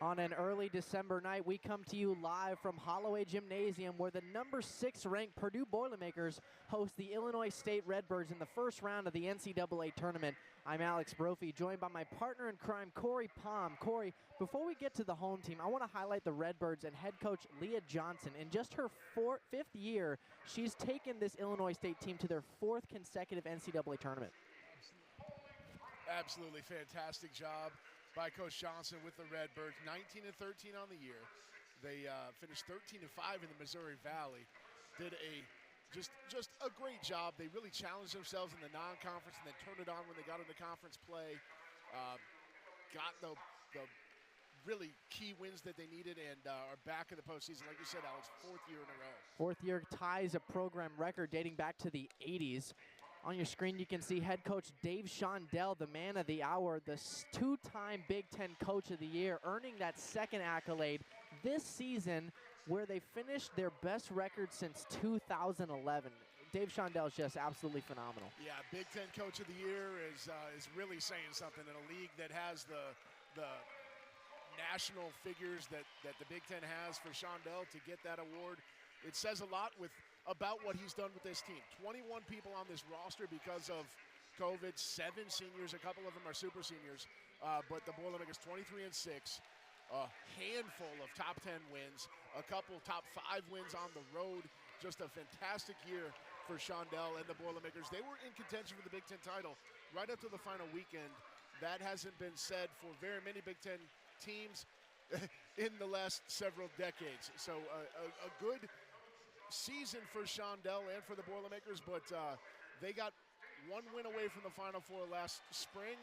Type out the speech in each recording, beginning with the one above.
On an early December night, we come to you live from Holloway Gymnasium, where the number 6 ranked Purdue Boilermakers host the Illinois State Redbirds in the first round of the NCAA tournament. I'm Alex Brophy, joined by my partner in crime, Corey Palm. Corey, before we get to the home team, I want to highlight the Redbirds and head coach Leah Johnson. In just her fifth year, she's taken this Illinois State team to their 4th consecutive NCAA tournament. Absolutely fantastic job by Coach Johnson with the Redbirds. 19-13 on the year. They finished 13-5 in the Missouri Valley. Did just a great job. They really challenged themselves in the non-conference and then turned it on when they got into conference play. Got the really key wins that they needed and are back in the postseason. Like you said, Alex, 4th year in a row. 4th year ties a program record dating back to the 80s. On your screen, you can see head coach Dave Shondell, the man of the hour, the 2-time Big Ten Coach of the Year, earning that 2nd accolade this season, where they finished their best record since 2011. Dave Shondell is just absolutely phenomenal. Yeah, Big Ten Coach of the Year is really saying something in a league that has the national figures that the Big Ten has. For Shondell to get that award, it says a lot about what he's done with this team. 21 people on this roster because of COVID, 7 seniors, a couple of them are super seniors, but the Boilermakers 23-6, a handful of top 10 wins, a couple top 5 wins on the road. Just a fantastic year for Shondell and the Boilermakers. They were in contention for the Big Ten title right up to the final weekend. That hasn't been said for very many Big Ten teams in the last several decades. So a good season for Shondell and for the Boilermakers, but they got 1 win away from the Final Four last spring,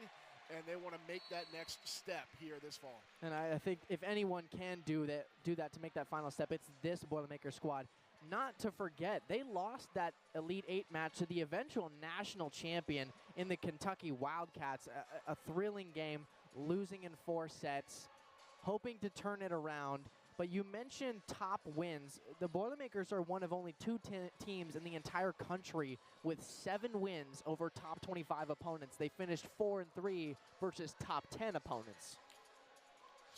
and they want to make that next step here this fall. And I think if anyone can do that to make that final step, it's this Boilermakers squad. Not to forget, they lost that Elite 8 match to the eventual national champion in the Kentucky Wildcats. A thrilling game, losing in 4 sets, hoping to turn it around. But you mentioned top wins. The Boilermakers are one of only 2 teams in the entire country with 7 wins over top 25 opponents. They finished 4-3 versus top 10 opponents.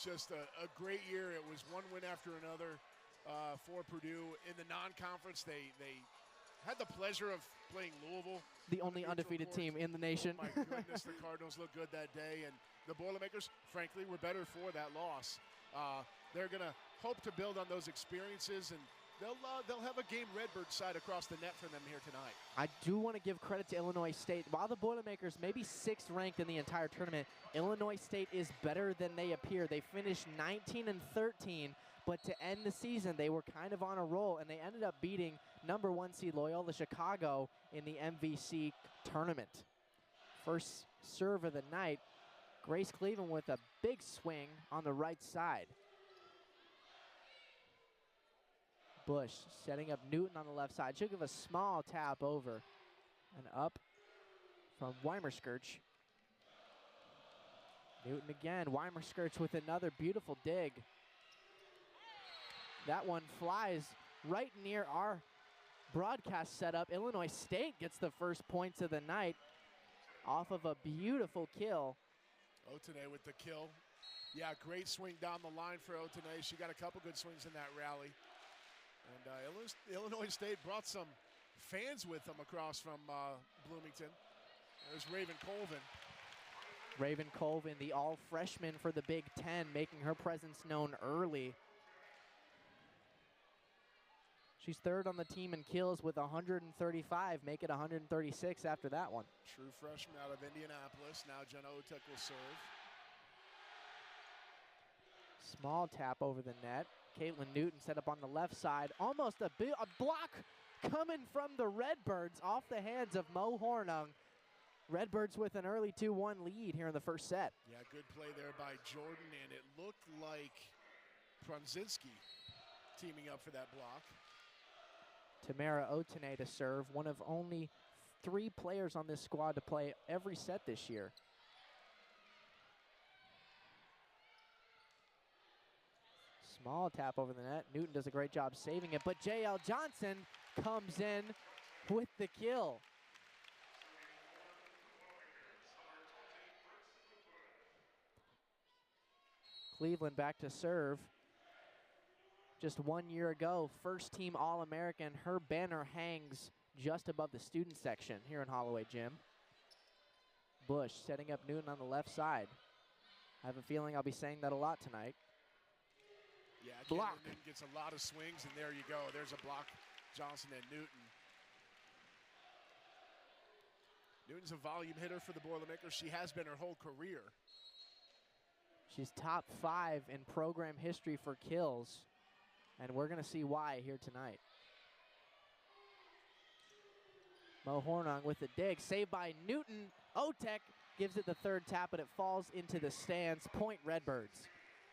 Just a great year. It was one win after another for Purdue. In the non-conference, they had the pleasure of playing Louisville. The only undefeated team in the nation. Oh my goodness, the Cardinals looked good that day, and the Boilermakers, frankly, were better for that loss. They're going to hope to build on those experiences, and they'll have a game Redbird side across the net for them here tonight. I do want to give credit to Illinois State. While the Boilermakers may be 6th ranked in the entire tournament, Illinois State is better than they appear. They finished 19-13, but to end the season, they were kind of on a roll, and they ended up beating number 1 seed Loyola Chicago in the MVC tournament. First serve of the night, Grace Cleveland with a big swing on the right side. Bush setting up Newton on the left side. She'll give a small tap over and up from Weimerskirch. Newton again. Weimerskirch with another beautiful dig. That one flies right near our broadcast setup. Illinois State gets the first points of the night off of a beautiful kill. Otene with the kill. Yeah, great swing down the line for Otene. She got a couple good swings in that rally. And Illinois State brought some fans with them across from Bloomington. There's Raven Colvin. Raven Colvin, the all-freshman for the Big Ten, making her presence known early. She's 3rd on the team in kills with 135, make it 136 after that one. True freshman out of Indianapolis. Now Jenna Otek will serve. Small tap over the net. Caitlin Newton set up on the left side. Almost a block coming from the Redbirds off the hands of Mo Hornung. Redbirds with an early 2-1 lead here in the first set. Yeah, good play there by Jordan, and it looked like Prunzinski teaming up for that block. Tamara Otene to serve, one of only 3 players on this squad to play every set this year. Small tap over the net. Newton does a great job saving it, but J.L. Johnson comes in with the kill. Cleveland back to serve. Just 1 year ago, first team All-American. Her banner hangs just above the student section here in Holloway Gym. Bush setting up Newton on the left side. I have a feeling I'll be saying that a lot tonight. Yeah, block. Newton gets a lot of swings, and there you go. There's a block, Johnson and Newton. Newton's a volume hitter for the Boilermakers. She has been her whole career. She's top 5 in program history for kills, and we're going to see why here tonight. Mo Hornung with the dig, saved by Newton. Otek gives it the third tap, but it falls into the stands. Point Redbirds.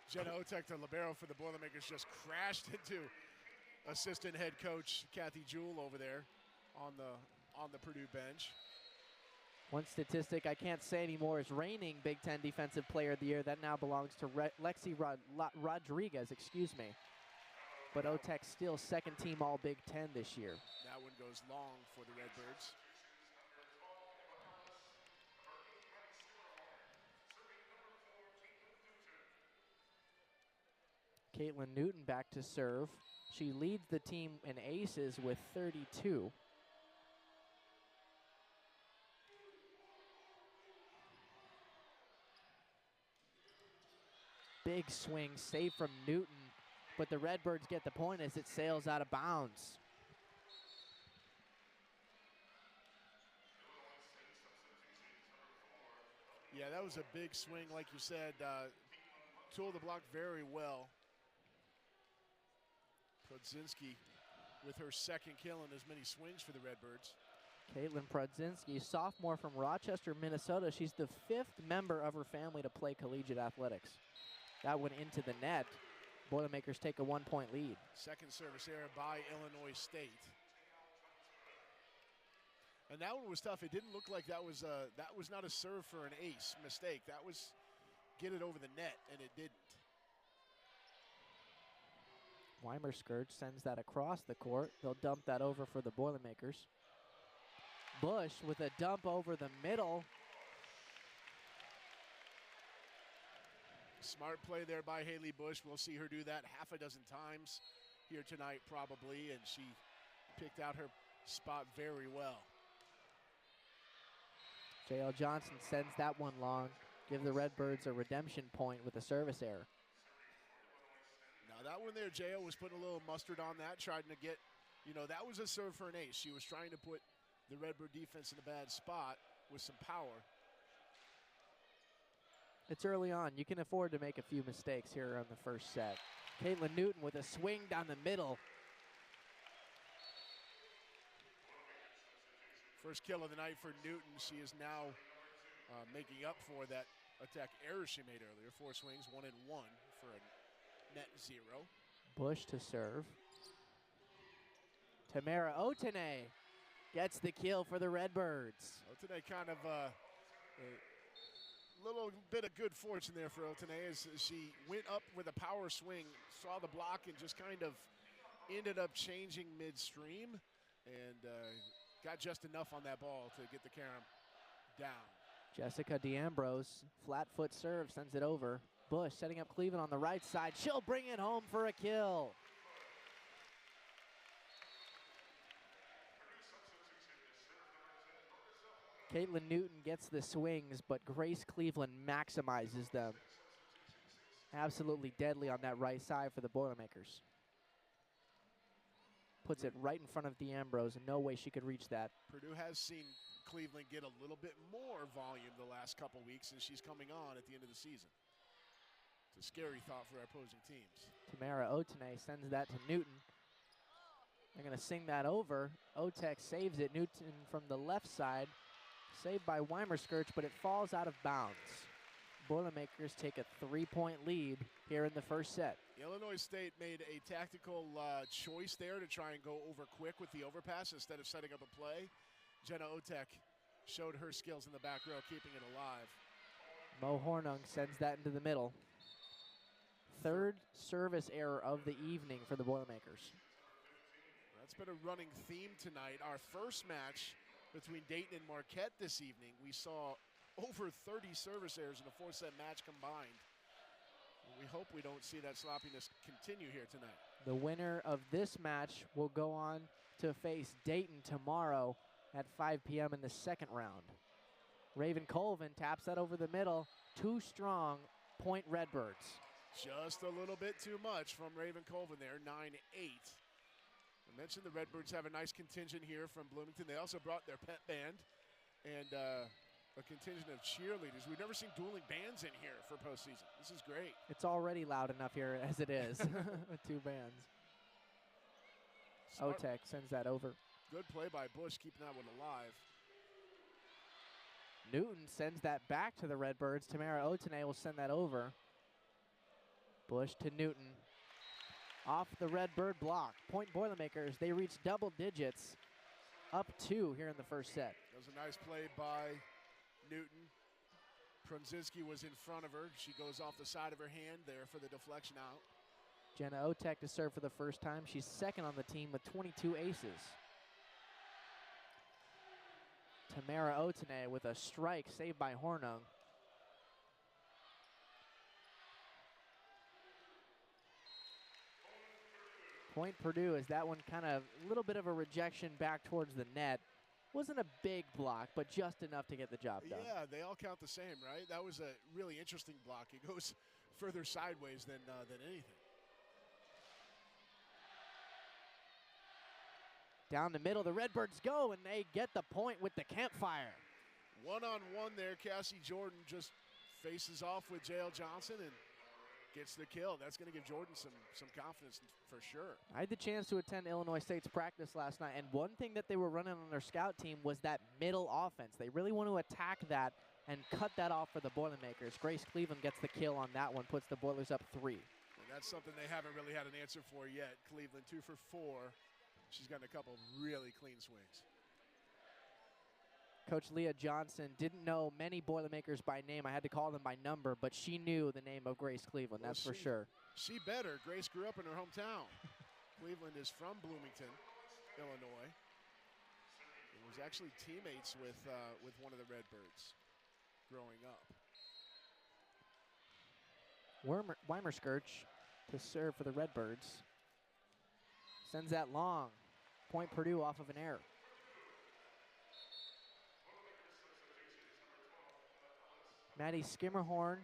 Jenna Otek, the libero for the Boilermakers, just crashed into assistant head coach Kathy Jewell over there on the Purdue bench. One statistic I can't say anymore is reigning Big Ten Defensive Player of the Year. That now belongs to Lexi Rodriguez, excuse me. But Otek still second team All Big Ten this year. That one goes long for the Redbirds. Caitlin Newton back to serve. She leads the team in aces with 32. Big swing, save from Newton, but the Redbirds get the point as it sails out of bounds. Yeah, that was a big swing, like you said. Tooled the block very well. Prodzinski with her second kill and as many swings for the Redbirds. Caitlin Prodzinski, sophomore from Rochester, Minnesota. She's the 5th member of her family to play collegiate athletics. That went into the net. Boilermakers take a 1-point lead. Second service error by Illinois State. And that one was tough. It didn't look like that was not a serve for an ace mistake. That was get it over the net, and it didn't. Weimer-Scourge sends that across the court. They'll dump that over for the Boilermakers. Bush with a dump over the middle. Smart play there by Haley Bush. We'll see her do that half a dozen times here tonight probably, and she picked out her spot very well. J.L. Johnson sends that one long. Give the Redbirds a redemption point with a service error. Now that one there, J.L. was putting a little mustard on that, trying to get, that was a serve for an ace. She was trying to put the Redbird defense in a bad spot with some power. It's early on. You can afford to make a few mistakes here on the first set. Caitlin Newton with a swing down the middle. First kill of the night for Newton. She is now making up for that attack error she made earlier. 4 swings, 1 and 1 for a net 0. Bush to serve. Tamara Otene gets the kill for the Redbirds. Otene kind of a little bit of good fortune there for Otene as she went up with a power swing, saw the block, and just kind of ended up changing midstream and got just enough on that ball to get the carom down. Jessica D'Ambrose, flat foot serve, sends it over. Bush setting up Cleveland on the right side. She'll bring it home for a kill. Caitlin Newton gets the swings, but Grace Cleveland maximizes them. Absolutely deadly on that right side for the Boilermakers. Puts it right in front of D'Ambrose, and no way she could reach that. Purdue has seen Cleveland get a little bit more volume the last couple weeks as she's coming on at the end of the season. It's a scary thought for our opposing teams. Tamara Otene sends that to Newton. They're going to sing that over. Otek saves it. Newton from the left side. Saved by Weimer-Scourge, but it falls out of bounds. Boilermakers take a 3-point lead here in the first set. Illinois State made a tactical choice there to try and go over quick with the overpass instead of setting up a play. Jenna Otek showed her skills in the back row, keeping it alive. Mo Hornung sends that into the middle. Third service error of the evening for the Boilermakers. That's been a running theme tonight. Our first match between Dayton and Marquette this evening, we saw over 30 service errors in a 4-set match combined, We hope we don't see that sloppiness continue here tonight. The winner of this match will go on to face Dayton tomorrow at 5 p.m. in the second round. Raven Colvin taps that over the middle. Too strong, point Redbirds. Just a little bit too much from Raven Colvin there, 9-8. I mentioned the Redbirds have a nice contingent here from Bloomington. They also brought their pep band and a contingent of cheerleaders. We've never seen dueling bands in here for postseason. This is great. It's already loud enough here as it is with two bands. Otek sends that over. Good play by Bush, keeping that one alive. Newton sends that back to the Redbirds. Tamara Otene will send that over. Bush to Newton. Off the Redbird block. Point Boilermakers, they reach double digits. Up 2 here in the first set. That was a nice play by Newton. Prunzinski was in front of her. She goes off the side of her hand there for the deflection out. Jenna Otek to serve for the first time. She's second on the team with 22 aces. Tamara Otene with a strike saved by Hornung. Point Purdue as that one kind of a little bit of a rejection back towards the net. Wasn't a big block, but just enough to get the job done. Yeah, they all count the same, right? That was a really interesting block. It goes further sideways than anything. Down the middle, the Redbirds go, and they get the point with the campfire. One-on-one there, Cassie Jordan just faces off with J.L. Johnson and gets the kill. That's going to give Jordan some confidence for sure. I had the chance to attend Illinois State's practice last night, and one thing that they were running on their scout team was that middle offense. They really want to attack that and cut that off for the Boilermakers. Grace Cleveland gets the kill on that one, puts the Boilers up 3. And that's something they haven't really had an answer for yet. Cleveland 2 for 4. She's gotten a couple really clean swings. Coach Leah Johnson didn't know many Boilermakers by name. I had to call them by number, but she knew the name of Grace Cleveland, that's for sure. She better. Grace grew up in her hometown. Cleveland is from Bloomington, Illinois. It was actually teammates with one of the Redbirds growing up. Weimerskirch to serve for the Redbirds. Sends that long. Point Purdue off of an error. Maddie Skimmerhorn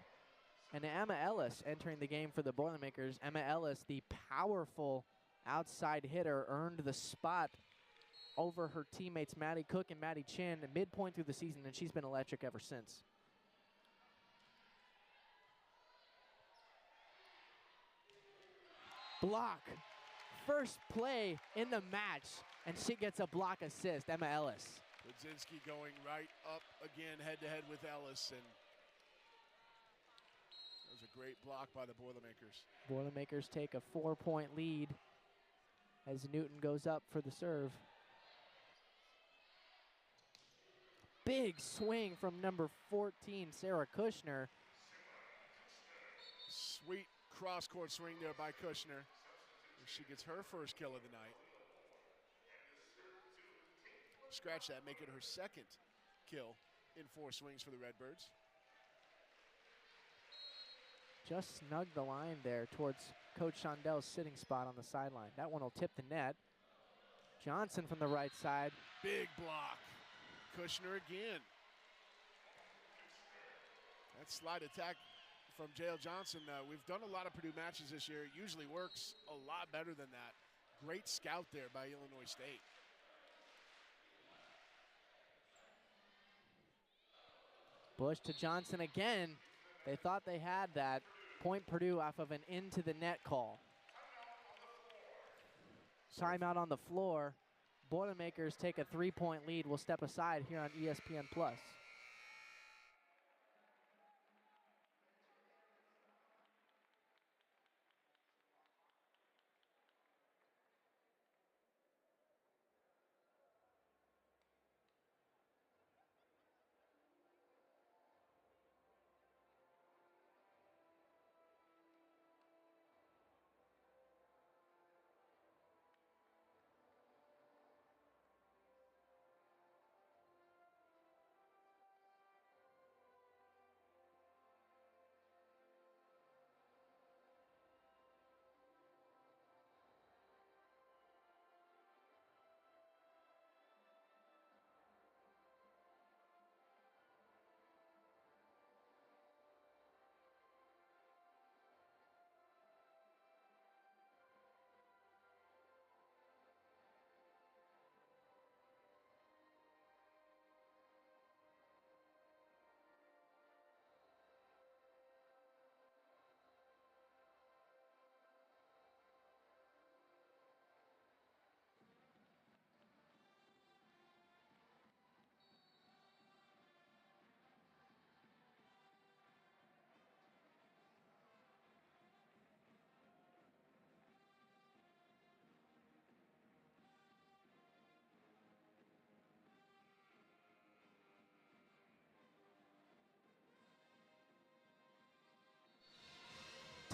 and Emma Ellis entering the game for the Boilermakers. Emma Ellis, the powerful outside hitter, earned the spot over her teammates Maddie Cook and Maddie Chin at midpoint through the season, and she's been electric ever since. Block. First play in the match, and she gets a block assist, Emma Ellis. Budzinski going right up again head-to-head with Ellis, and that was a great block by the Boilermakers. Boilermakers take a 4-point lead as Newton goes up for the serve. Big swing from number 14, Sarah Kushner. Sweet cross-court swing there by Kushner. She gets her first kill of the night. Scratch that, make it her second kill in 4 swings for the Redbirds. Just snugged the line there towards Coach Shondel's sitting spot on the sideline. That one will tip the net. Johnson from the right side. Big block. Kushner again. That slide attack from J.L. Johnson. We've done a lot of Purdue matches this year. It usually works a lot better than that. Great scout there by Illinois State. Bush to Johnson again. They thought they had that. Point Purdue off of an into the net call. Timeout on the floor. Boilermakers take a 3-point lead. We'll step aside here on ESPN+.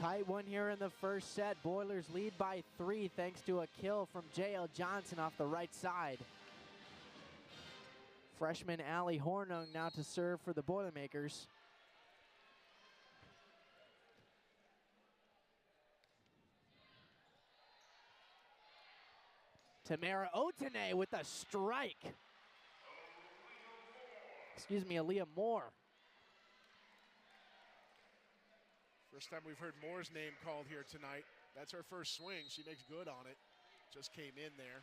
Tight one here in the first set. Boilers lead by 3 thanks to a kill from J.L. Johnson off the right side. Freshman Allie Hornung now to serve for the Boilermakers. Tamara Otene with a strike. Excuse me, Aaliyah Moore. First time we've heard Moore's name called here tonight. That's her first swing. She makes good on it. Just came in there.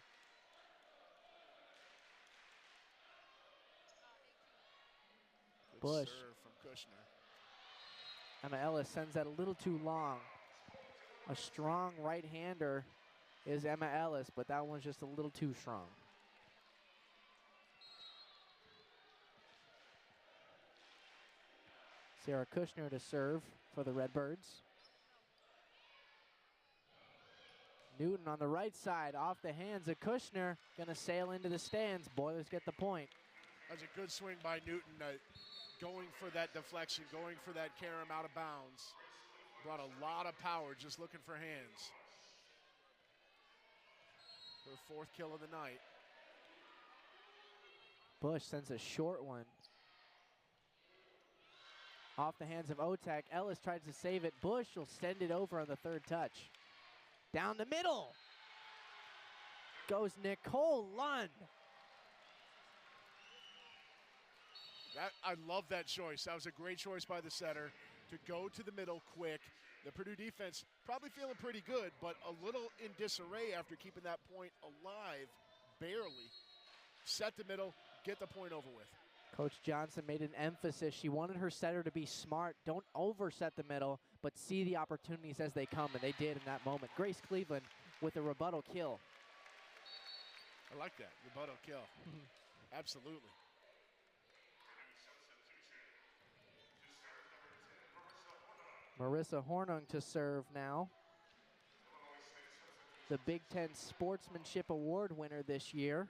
Good Bush. serve from Kushner. Emma Ellis sends that a little too long. A strong right-hander is Emma Ellis, but that one's just a little too strong. Sarah Kushner to serve for the Redbirds. Newton on the right side, off the hands of Kushner, gonna sail into the stands. Boilers get the point. That's a good swing by Newton, going for that deflection, going for that carom out of bounds. Brought a lot of power, just looking for hands. Her 4th kill of the night. Bush sends a short one. Off the hands of Otek. Ellis tries to save it. Bush will send it over on the 3rd touch. Down the middle goes Nicole Lund. I love that choice. That was a great choice by the setter to go to the middle quick. The Purdue defense probably feeling pretty good, but a little in disarray after keeping that point alive, barely. Set the middle, get the point over with. Coach Johnson made an emphasis. She wanted her setter to be smart. Don't overset the middle, but see the opportunities as they come, and they did in that moment. Grace Cleveland with a rebuttal kill. I like that, rebuttal kill. Absolutely. Marissa Hornung to serve now. The Big Ten Sportsmanship Award winner this year.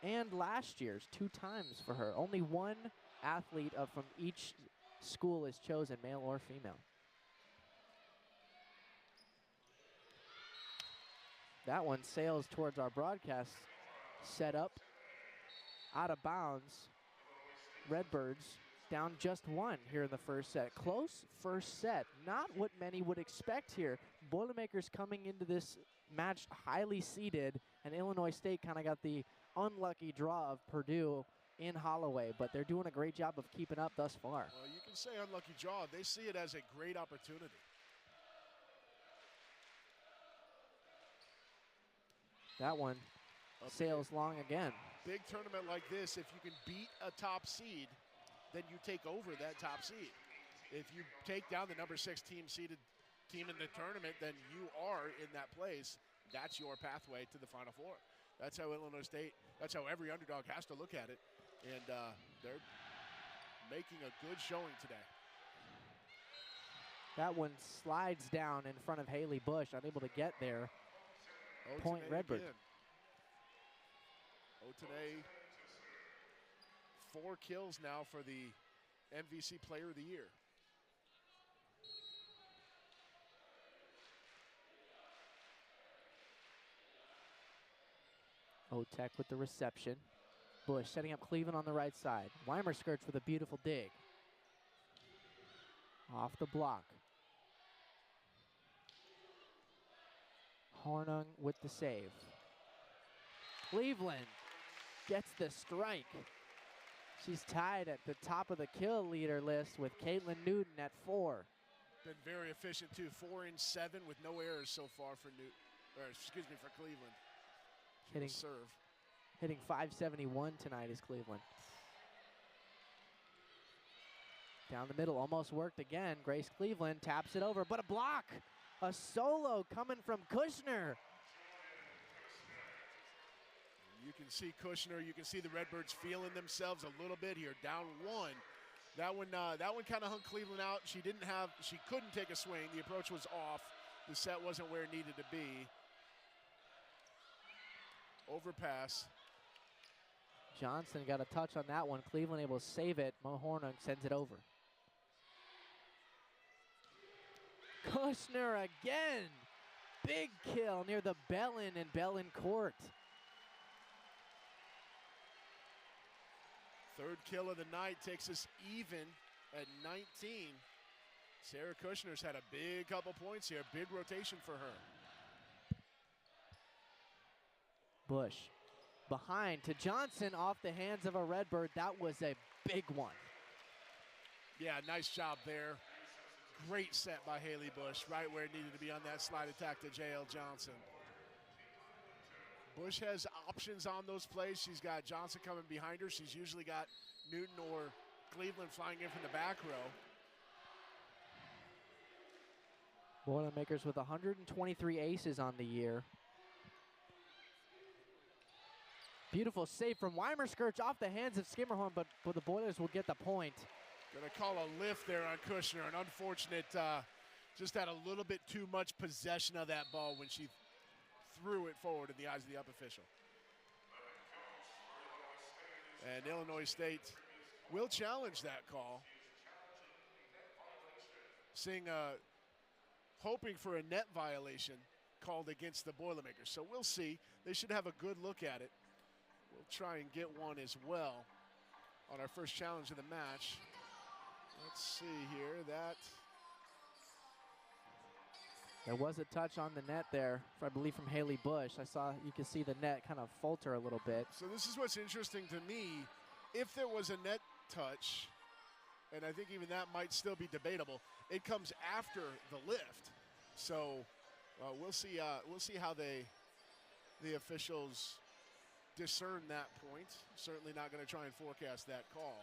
And last year's 2 times for her. Only 1 athlete from each school is chosen, male or female. That one sails towards our broadcast setup. Out of bounds. Redbirds down just 1 here in the first set. Close first set. Not what many would expect here. Boilermakers coming into this match highly seeded, and Illinois State kind of got the unlucky draw of Purdue in Holloway, but they're doing a great job of keeping up thus far. Well, you can say unlucky draw. They see it as a great opportunity. That one sails long again. Big tournament like this, if you can beat a top seed, then you take over that top seed. If you take down the number 6 seeded team in the tournament, then you are in that place. That's your pathway to the Final Four. That's how Illinois State, that's how every underdog has to look at it. And they're making a good showing today. That one slides down in front of Haley Bush, unable to get there. Point Redbird. Otene, 4 kills now for the MVC Player of the Year. Otek with the reception. Bush setting up Cleveland on the right side. Weimer skirts with a beautiful dig. Off the block. Hornung with the save. Cleveland gets the strike. She's tied at the top of the kill leader list with Caitlin Newton at 4. Been very efficient too, 4 in 7 with no errors so far for for Cleveland. Hitting 571 tonight is Cleveland. Down the middle, almost worked again. Grace Cleveland taps it over, but a block. A solo coming from Kushner. You can see Kushner, you can see the Redbirds feeling themselves a little bit here, down 1. That one kind of hung Cleveland out. She couldn't take a swing. The approach was off. The set wasn't where it needed to be. Overpass. Johnson got a touch on that one. Cleveland able to save it. Mo Hornung sends it over. Kushner again. Big kill near the Bellin and Bellin court. Third kill of the night takes us even at 19. Sarah Kushner's had a big couple points here. Big rotation for her. Bush behind to Johnson off the hands of a Redbird. That was a big one. Yeah, nice job there. Great set by Haley Bush, right where it needed to be on that slide attack to J.L. Johnson. Bush has options on those plays. She's got Johnson coming behind her. She's usually got Newton or Cleveland flying in from the back row. Boilermakers with 123 aces on the year. Beautiful save from Weimer-Skirch off the hands of Skimmerhorn, but the Boilers will get the point. Gonna call a lift there on Kushner. An unfortunate, just had a little bit too much possession of that ball when she threw it forward in the eyes of the up official. And Illinois State will challenge that call. Hoping for a net violation called against the Boilermakers. So we'll see. They should have a good look at it. We'll try and get one as well on our first challenge of the match. Let's see here. There was a touch on the net there, I believe, from Haley Bush. You can see the net kind of falter a little bit. So this is what's interesting to me. If there was a net touch, and I think even that might still be debatable, it comes after the lift. So we'll see how the officials discern that point. Certainly not going to try and forecast that call.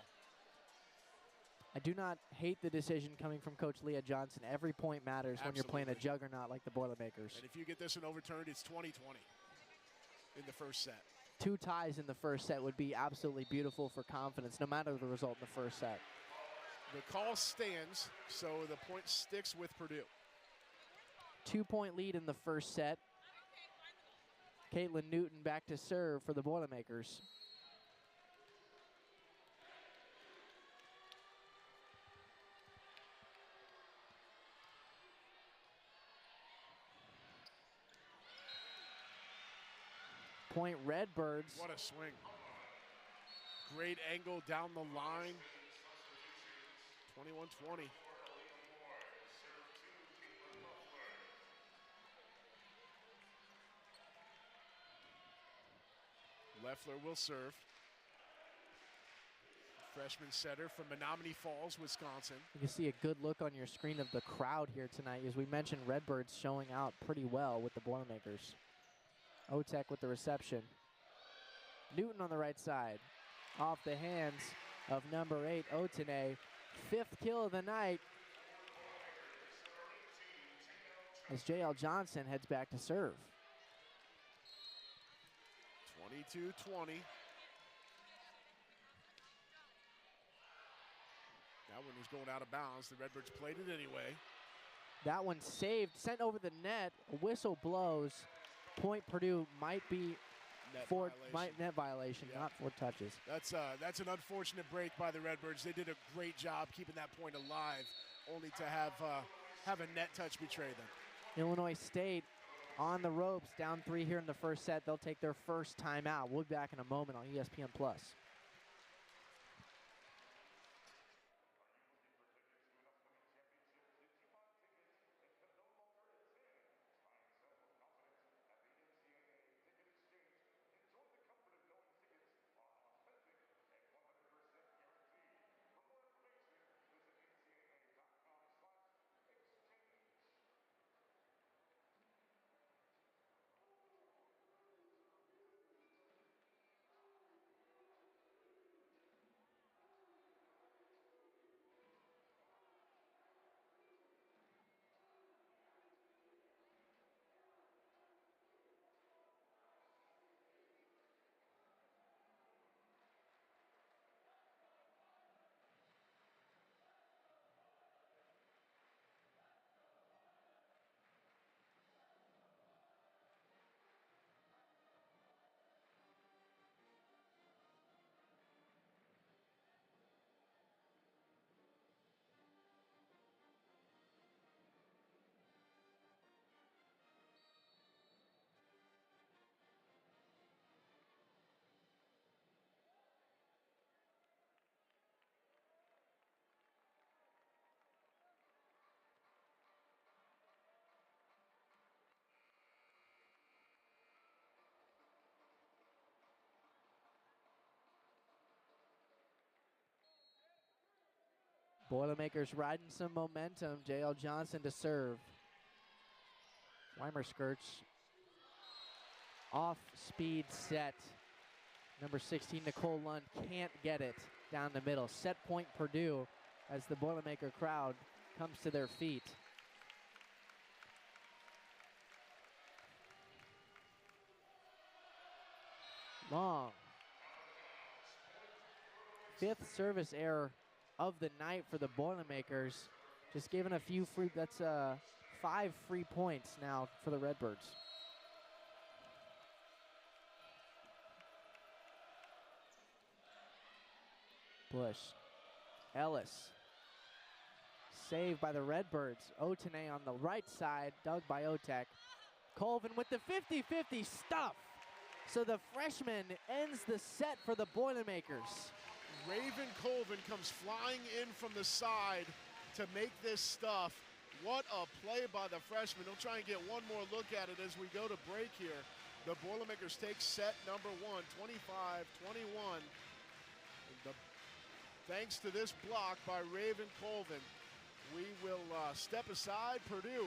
I do not hate the decision coming from Coach Leah Johnson. Every point matters when you're playing a juggernaut like the Boilermakers. And if you get this one overturned, it's 20-20 in the first set. 2 ties in the first set would be absolutely beautiful for confidence, no matter the result in the first set. The call stands, so the point sticks with Purdue. 2-point lead in the first set. Caitlin Newton back to serve for the Boilermakers. Point Redbirds. What a swing. Great angle down the line. 21-20. Leffler will serve. Freshman setter from Menominee Falls, Wisconsin. You can see a good look on your screen of the crowd here tonight. As we mentioned, Redbirds showing out pretty well with the Boilermakers. Otek with the reception. Newton on the right side. Off the hands of number 8, Otene. 5th kill of the night. As J.L. Johnson heads back to serve. 22-20. That one was going out of bounds. The Redbirds played it anyway. That one saved, sent over the net. A whistle blows. Point Purdue might be net violation, yeah. Not 4 touches. That's an unfortunate break by the Redbirds. They did a great job keeping that point alive, only to have a net touch betray them. Illinois State on the ropes, down 3 here in the first set. They'll take their first timeout. We'll be back in a moment on ESPN+. Boilermakers riding some momentum. J.L. Johnson to serve. Weimer skirts. Off speed set. Number 16, Nicole Lund can't get it down the middle. Set point Purdue as the Boilermaker crowd comes to their feet. Long. 5th service error of the night for the Boilermakers. Just giving a few free, that's 5 free points now for the Redbirds. Bush. Ellis. Saved by the Redbirds. Otene on the right side, dug by Otek. Colvin with the 50-50 stuff. So the freshman ends the set for the Boilermakers. Raven Colvin comes flying in from the side to make this stuff. What a play by the freshman. We'll try and get one more look at it as we go to break here. The Boilermakers take set number 1, 25-21. Thanks to this block by Raven Colvin, we will step aside. Purdue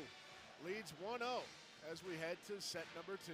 leads 1-0 as we head to set number 2.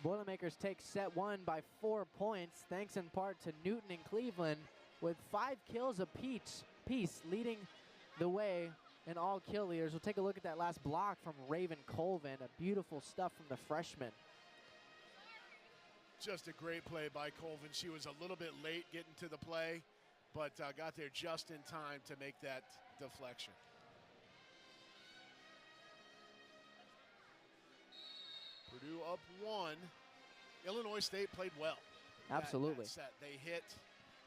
Boilermakers take set 1 by 4 points, thanks in part to Newton and Cleveland, with 5 kills apiece, leading the way in all kill leaders. We'll take a look at that last block from Raven Colvin. A beautiful stuff from the freshman. Just a great play by Colvin. She was a little bit late getting to the play, but got there just in time to make that deflection. Purdue up 1. Illinois State played well. Absolutely. That set. They hit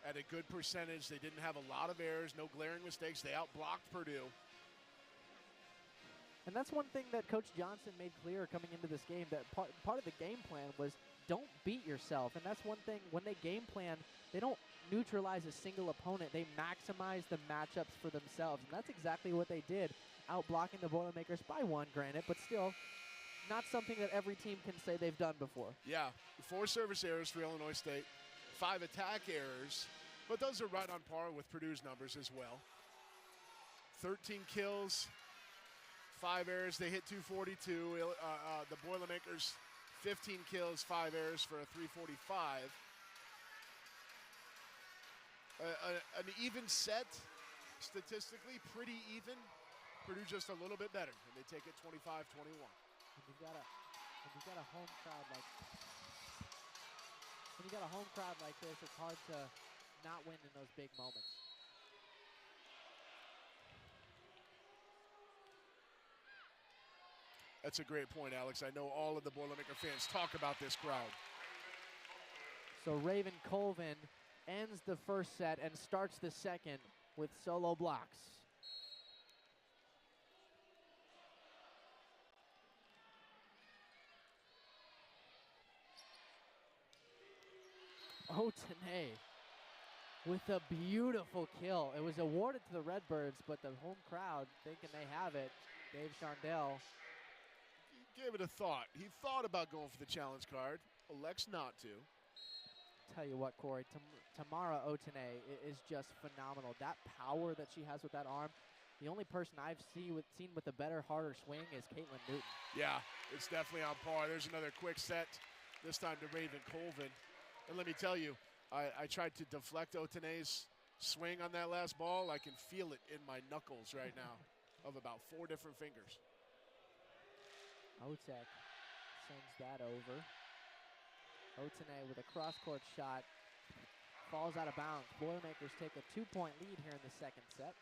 at a good percentage. They didn't have a lot of errors, no glaring mistakes. They outblocked Purdue. And that's one thing that Coach Johnson made clear coming into this game, that part of the game plan was don't beat yourself. And that's one thing, when they game plan, they don't neutralize a single opponent. They maximize the matchups for themselves. And that's exactly what they did, outblocking the Boilermakers by 1, granted, but still not something that every team can say they've done before. Yeah, 4 service errors for Illinois State, 5 attack errors. But those are right on par with Purdue's numbers as well. 13 kills, 5 errors. They hit 242. The Boilermakers, 15 kills, 5 errors for a 345. An even set, statistically pretty even. Purdue just a little bit better, and they take it 25-21. When you've got a home crowd like this, it's hard to not win in those big moments. That's a great point, Alex. I know all of the Boilermaker fans talk about this crowd. So Raven Colvin ends the first set and starts the second with solo blocks. Otene with a beautiful kill. It was awarded to the Redbirds, but the home crowd thinking they have it. Dave Shondell. He gave it a thought. He thought about going for the challenge card. Elects not to. Tell you what, Corey, Tamara Otene is just phenomenal. That power that she has with that arm, the only person I've seen with a better, harder swing is Caitlin Newton. Yeah, it's definitely on par. There's another quick set, this time to Raven Colvin. And let me tell you, I tried to deflect Otene's swing on that last ball. I can feel it in my knuckles right now of about 4 different fingers. Otek sends that over. Otene with a cross-court shot falls out of bounds. Boilermakers take a 2-point lead here in the second set.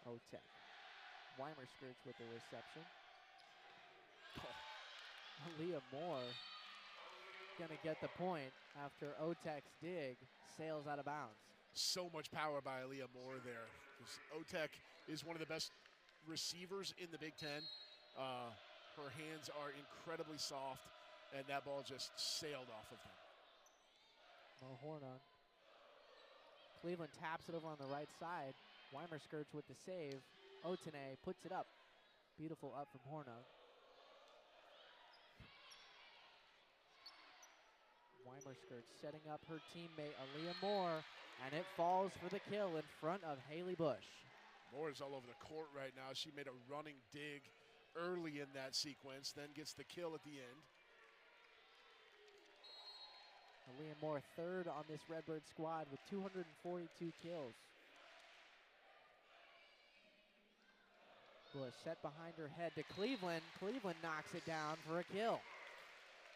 Otek. Weimer skirts with the reception. Aaliyah Moore gonna get the point after Otek's dig sails out of bounds. So much power by Aaliyah Moore there. Otek is one of the best receivers in the Big Ten. Her hands are incredibly soft, and that ball just sailed off of them. Mo Horna. Cleveland taps it over on the right side. Weimer skirts with the save. Otene puts it up. Beautiful up from Horna. Weimer skirts setting up her teammate Aaliyah Moore, and it falls for the kill in front of Haley Bush. Moore is all over the court right now. She made a running dig early in that sequence, then gets the kill at the end. Aaliyah Moore third on this Redbird squad with 242 kills. Bush set behind her head to Cleveland. Cleveland knocks it down for a kill.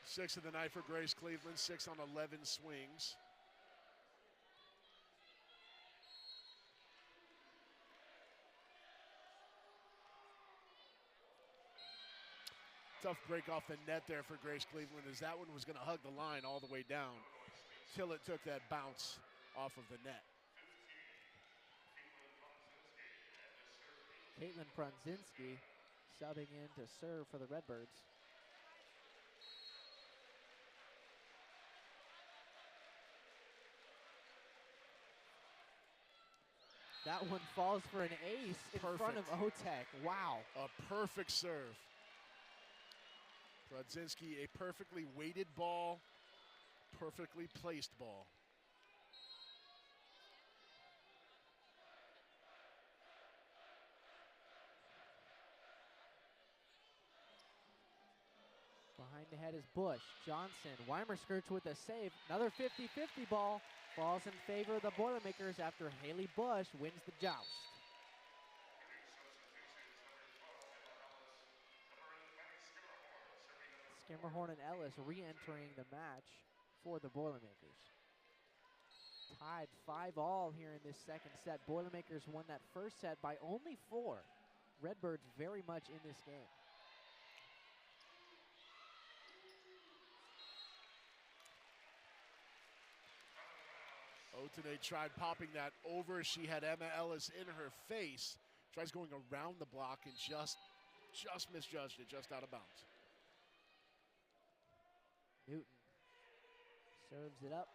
6 of the night for Grace Cleveland, 6 on 11 swings. Tough break off the net there for Grace Cleveland, as that one was going to hug the line all the way down till it took that bounce off of the net. Caitlin Prunzinski subbing in to serve for the Redbirds. That one falls for an ace in front of Otek. Wow. A perfect serve. Prunzinski, a perfectly weighted ball, perfectly placed ball. Behind the head is Bush. Johnson. Weimer skirts with a save. Another 50-50 ball. Falls in favor of the Boilermakers after Haley Bush wins the joust. Skimmerhorn and Ellis re-entering the match for the Boilermakers. Tied 5-all here in this second set. Boilermakers won that first set by only 4. Redbirds very much in this game. Otene tried popping that over. She had Emma Ellis in her face. Tries going around the block and just misjudged it, just out of bounds. Newton serves it up.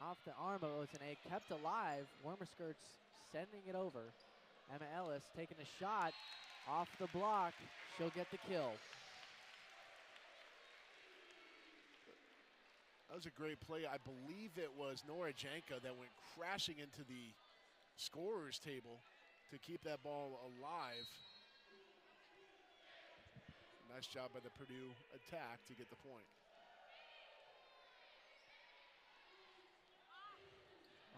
Off the arm of Otene, kept alive. Weimer skirts sending it over. Emma Ellis taking a shot off the block. She'll get the kill. That was a great play. I believe it was Nora Janka that went crashing into the scorer's table to keep that ball alive. Nice job by the Purdue attack to get the point.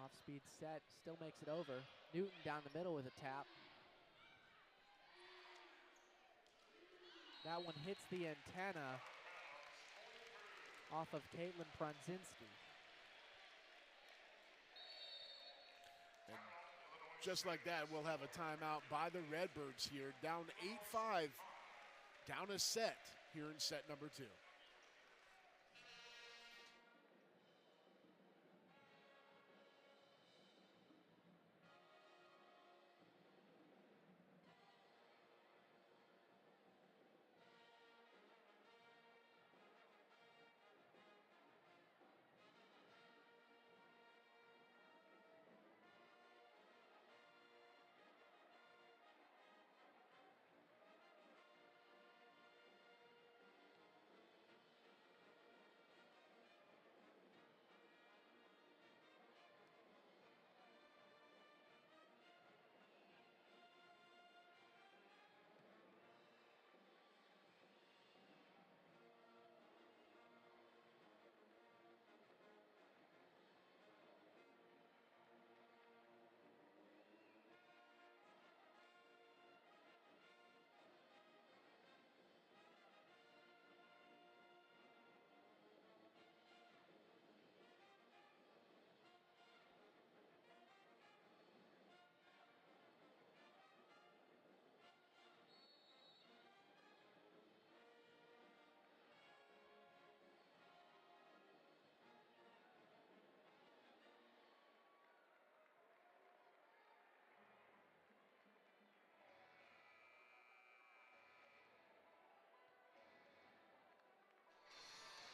Off-speed set, still makes it over. Newton down the middle with a tap. That one hits the antenna off of Caitlin Pronzinski. And just like that, we'll have a timeout by the Redbirds here. Down 8-5, down a set here in set number 2.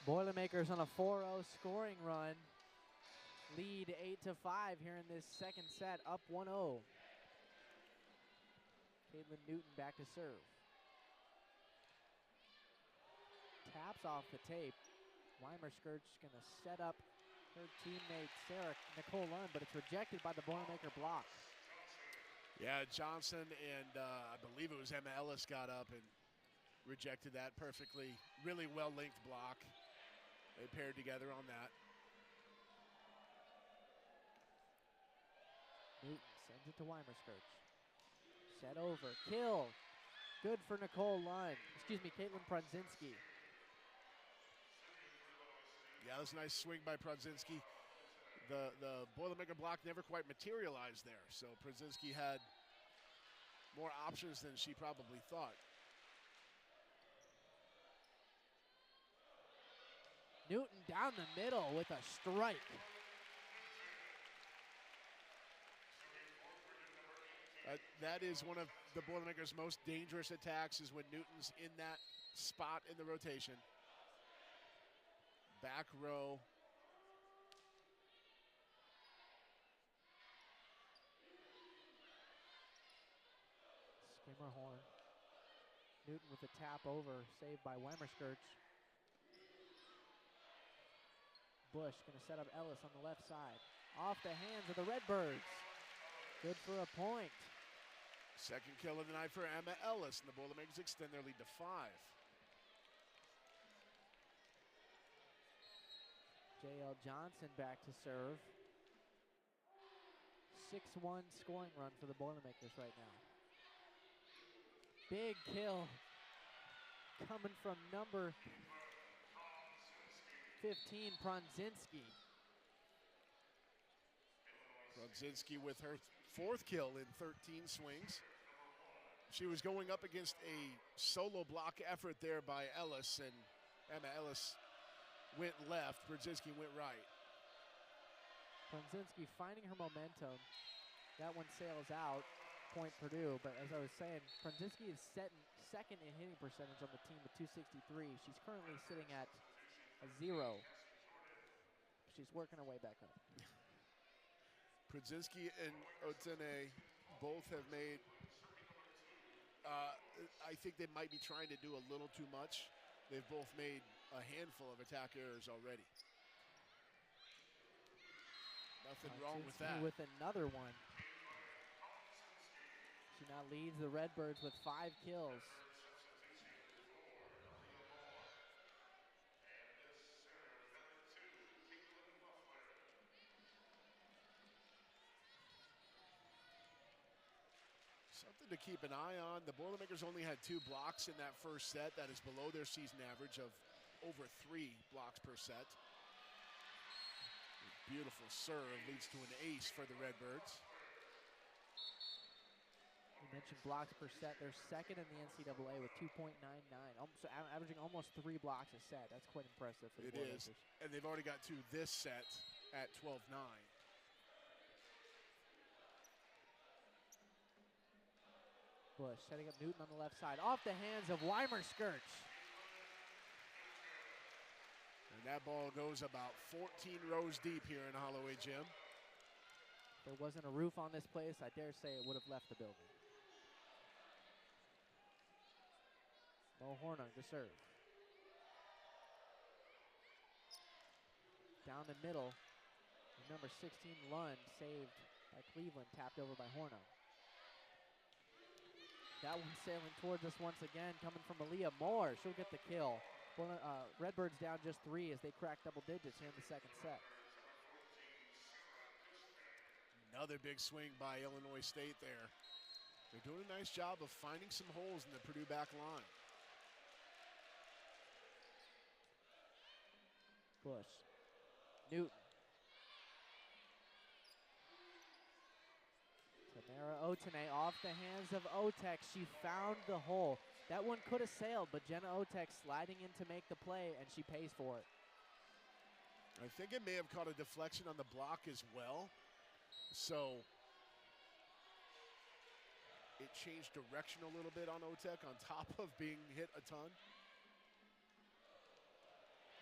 Boilermakers on a 4-0 scoring run. Lead 8-5 here in this second set, up 1-0. Caitlin Newton back to serve. Taps off the tape. Weimerskirt's gonna set up her teammate Nicole Lund, but it's rejected by the Boilermaker block. Yeah, Johnson and I believe it was Emma Ellis got up and rejected that perfectly. Really well-linked block. They paired together on that. Newton sends it to Weimerskirch. Set over, kill. Good for Nicole Lund. Excuse me, Caitlin Pronzinski. Yeah, that was a nice swing by Pronzinski. The Boilermaker block never quite materialized there, so Pronzinski had more options than she probably thought. Newton down the middle with a strike. That is one of the Boilermakers' most dangerous attacks, is when Newton's in that spot in the rotation. Back row. Skimmer horn. Newton with a tap over, saved by Weimerskirch. Bush gonna set up Ellis on the left side. Off the hands of the Redbirds. Good for a point. Second kill of the night for Emma Ellis, and the Boilermakers extend their lead to 5. J.L. Johnson back to serve. 6-1 scoring run for the Boilermakers right now. Big kill coming from number 15, Pronzinski. Pronzinski with her 4th kill in 13 swings. She was going up against a solo block effort there by Ellis, and Emma Ellis went left, Pronzinski went right. Pronzinski finding her momentum. That one sails out, point Purdue, but as I was saying, Pronzinski is second in hitting percentage on the team with 263. She's currently sitting at a 0. She's working her way back up. Pronzinski and Otene both have made, I think they might be trying to do a little too much. They've both made a handful of attack errors already. Nothing wrong with that. With another one. She now leads the Redbirds with 5 kills. Something to keep an eye on. The Boilermakers only had 2 blocks in that first set. That is below their season average of over 3 blocks per set. A beautiful serve leads to an ace for the Redbirds. You mentioned blocks per set. They're second in the NCAA with 2.99, so averaging almost 3 blocks a set. That's quite impressive for the Boilermakers. It is, and they've already got 2 this set at 12-9. Bush setting up Newton on the left side. Off the hands of Weimer-Skirch. And that ball goes about 14 rows deep here in Holloway Gym. If there wasn't a roof on this place, I dare say it would have left the building. Mo Hornung to serve. Down the middle, number 16 Lund saved by Cleveland, tapped over by Hornung. That one sailing towards us once again, coming from Aaliyah Moore. She'll get the kill. Redbirds down just 3 as they crack double digits here in the second set. Another big swing by Illinois State there. They're doing a nice job of finding some holes in the Purdue back line. Bush. Newton. Tamara Otene off the hands of Otek. She found the hole. That one could have sailed, but Jenna Otek sliding in to make the play, and she pays for it. I think it may have caught a deflection on the block as well. So it changed direction a little bit on Otek on top of being hit a ton.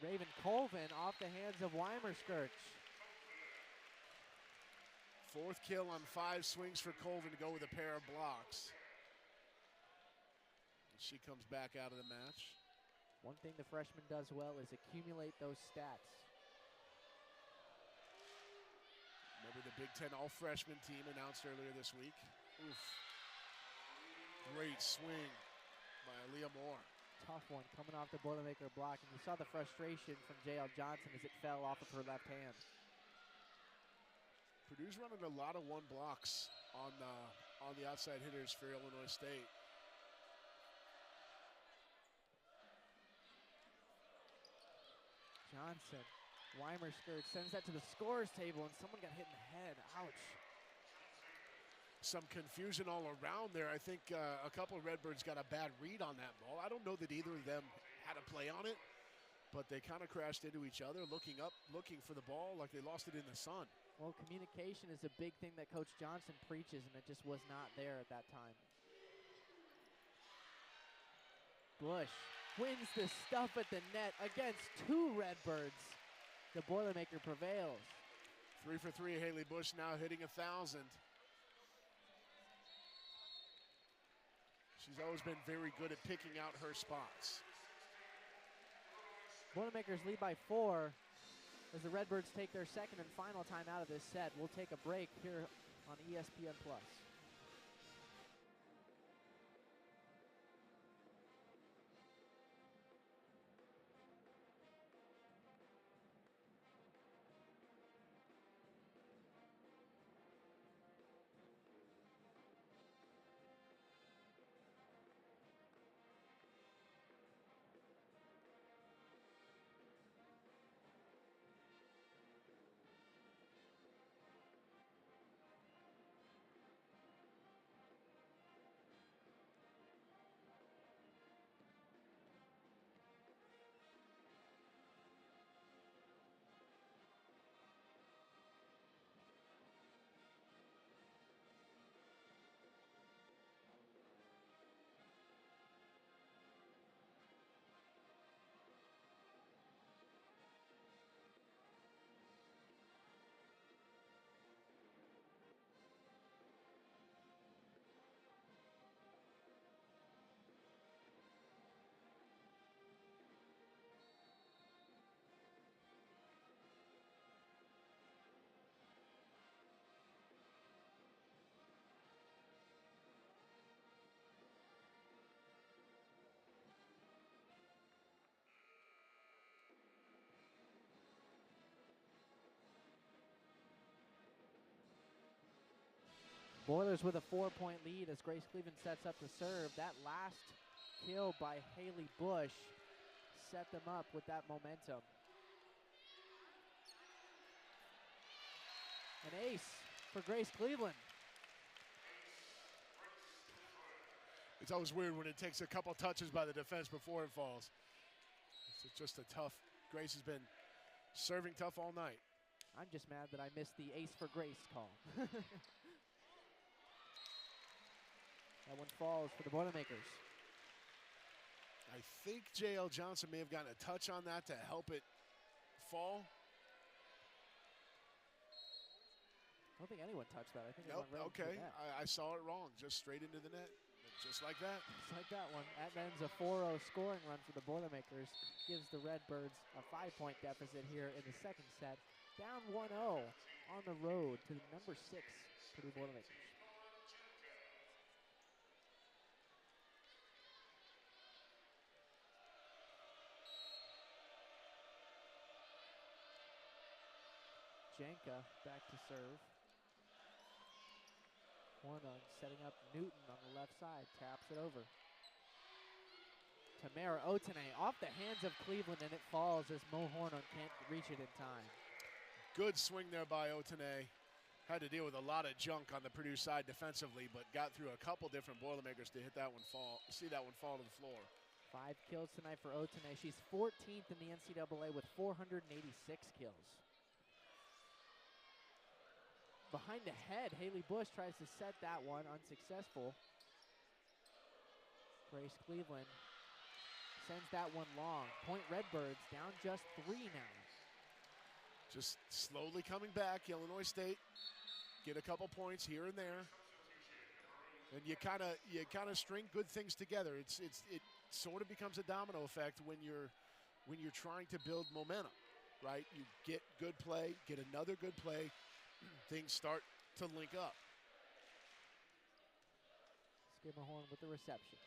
Raven Colvin off the hands of Weimer-Skirch. 4th kill on 5 swings for Colvin to go with a pair of blocks. And she comes back out of the match. One thing the freshman does well is accumulate those stats. Remember the Big Ten all-freshman team announced earlier this week? Oof. Great swing by Aaliyah Moore. Tough one coming off the Boilermaker block, and you saw the frustration from J.L. Johnson as it fell off of her left hand. Purdue's running a lot of 1 blocks on the outside hitters for Illinois State. Johnson, Weimer-Skirch sends that to the scorer's table, and someone got hit in the head. Ouch. Some confusion all around there. I think a couple of Redbirds got a bad read on that ball. I don't know that either of them had a play on it, but they kind of crashed into each other, looking up, looking for the ball like they lost it in the sun. Well, communication is a big thing that Coach Johnson preaches, and it just was not there at that time. Bush wins the stuff at the net against 2 Redbirds. The Boilermaker prevails. 3 for 3, Haley Bush now hitting 1,000. She's always been very good at picking out her spots. Boilermakers lead by 4 as the Redbirds take their second and final time out of this set. We'll take a break here on ESPN+. Boilers with a 4-point lead as Grace Cleveland sets up to serve. That last kill by Haley Bush set them up with that momentum. An ace for Grace Cleveland. It's always weird when it takes a couple touches by the defense before it falls. It's just a tough, Grace has been serving tough all night. I'm just mad that I missed the ace for Grace call. That one falls for the Boilermakers. I think J.L. Johnson may have gotten a touch on that to help it fall. I don't think anyone touched that. I think Nope, it went right okay. into the net. I saw it wrong, just straight into the net, just like that. Just like that one. That ends a 4-0 scoring run for the Boilermakers. Gives the Redbirds a 5-point deficit here in the second set. Down 1-0 on the road to the number 6 Purdue Boilermakers. Janka back to serve. Hornon setting up Newton on the left side, taps it over. Tamara Otene off the hands of Cleveland, and it falls as Mo Hornon can't reach it in time. Good swing there by Otene. Had to deal with a lot of junk on the Purdue side defensively, but got through a couple different Boilermakers to hit that one fall, see that one fall to the floor. 5 kills tonight for Otene. She's 14th in the NCAA with 486 kills. Behind the head, Haley Bush tries to set that one, unsuccessful. Grace Cleveland sends that one long. Point Redbirds down just 3 now. Just slowly coming back. Illinois State get a couple points here and there, and you kind of string good things together. It sort of becomes a domino effect when you're trying to build momentum, right? You get good play, get another good play. Things start to link up. Skimmerhorn with the reception.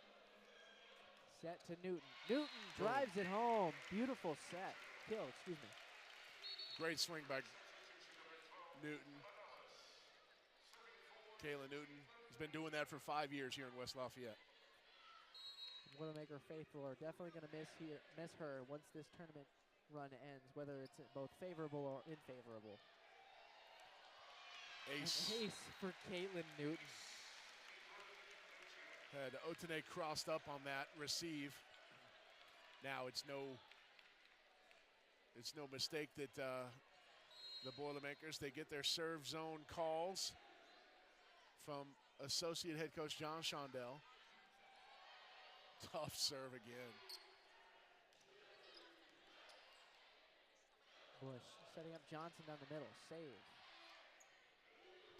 Set to Newton. Newton drives it home. Beautiful set. Kill, excuse me. Great swing by Newton. Kayla Newton has been doing that for 5 years here in West Lafayette. Boilermaker faithful are definitely going to miss her once this tournament run ends, whether it's both favorable or unfavorable. Ace. An ace for Caitlin Newton. Had Otene crossed up on that receive. Now it's no mistake that the Boilermakers, they get their serve zone calls from associate head coach John Shondell. Tough serve again. Bush setting up Johnson down the middle. Save.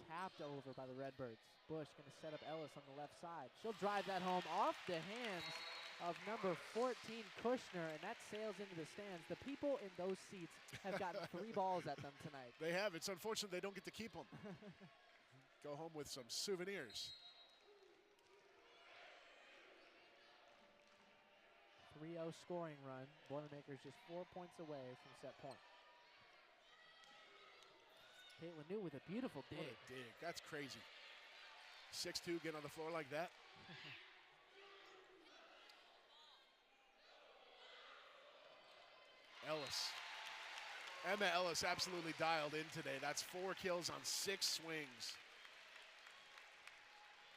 Tapped over by the Redbirds. Bush going to set up Ellis on the left side. She'll drive that home off the hands of number 14, Kushner, and that sails into the stands. The people in those seats have gotten 3 balls at them tonight. They have. It's unfortunate they don't get to keep them. Go home with some souvenirs. 3-0 scoring run. Boilermakers just 4 points away from set point. Caitlin New with a beautiful dig. What a dig. That's crazy. 6'2", getting on the floor like that. Ellis. Emma Ellis absolutely dialed in today. That's 4 kills on 6 swings.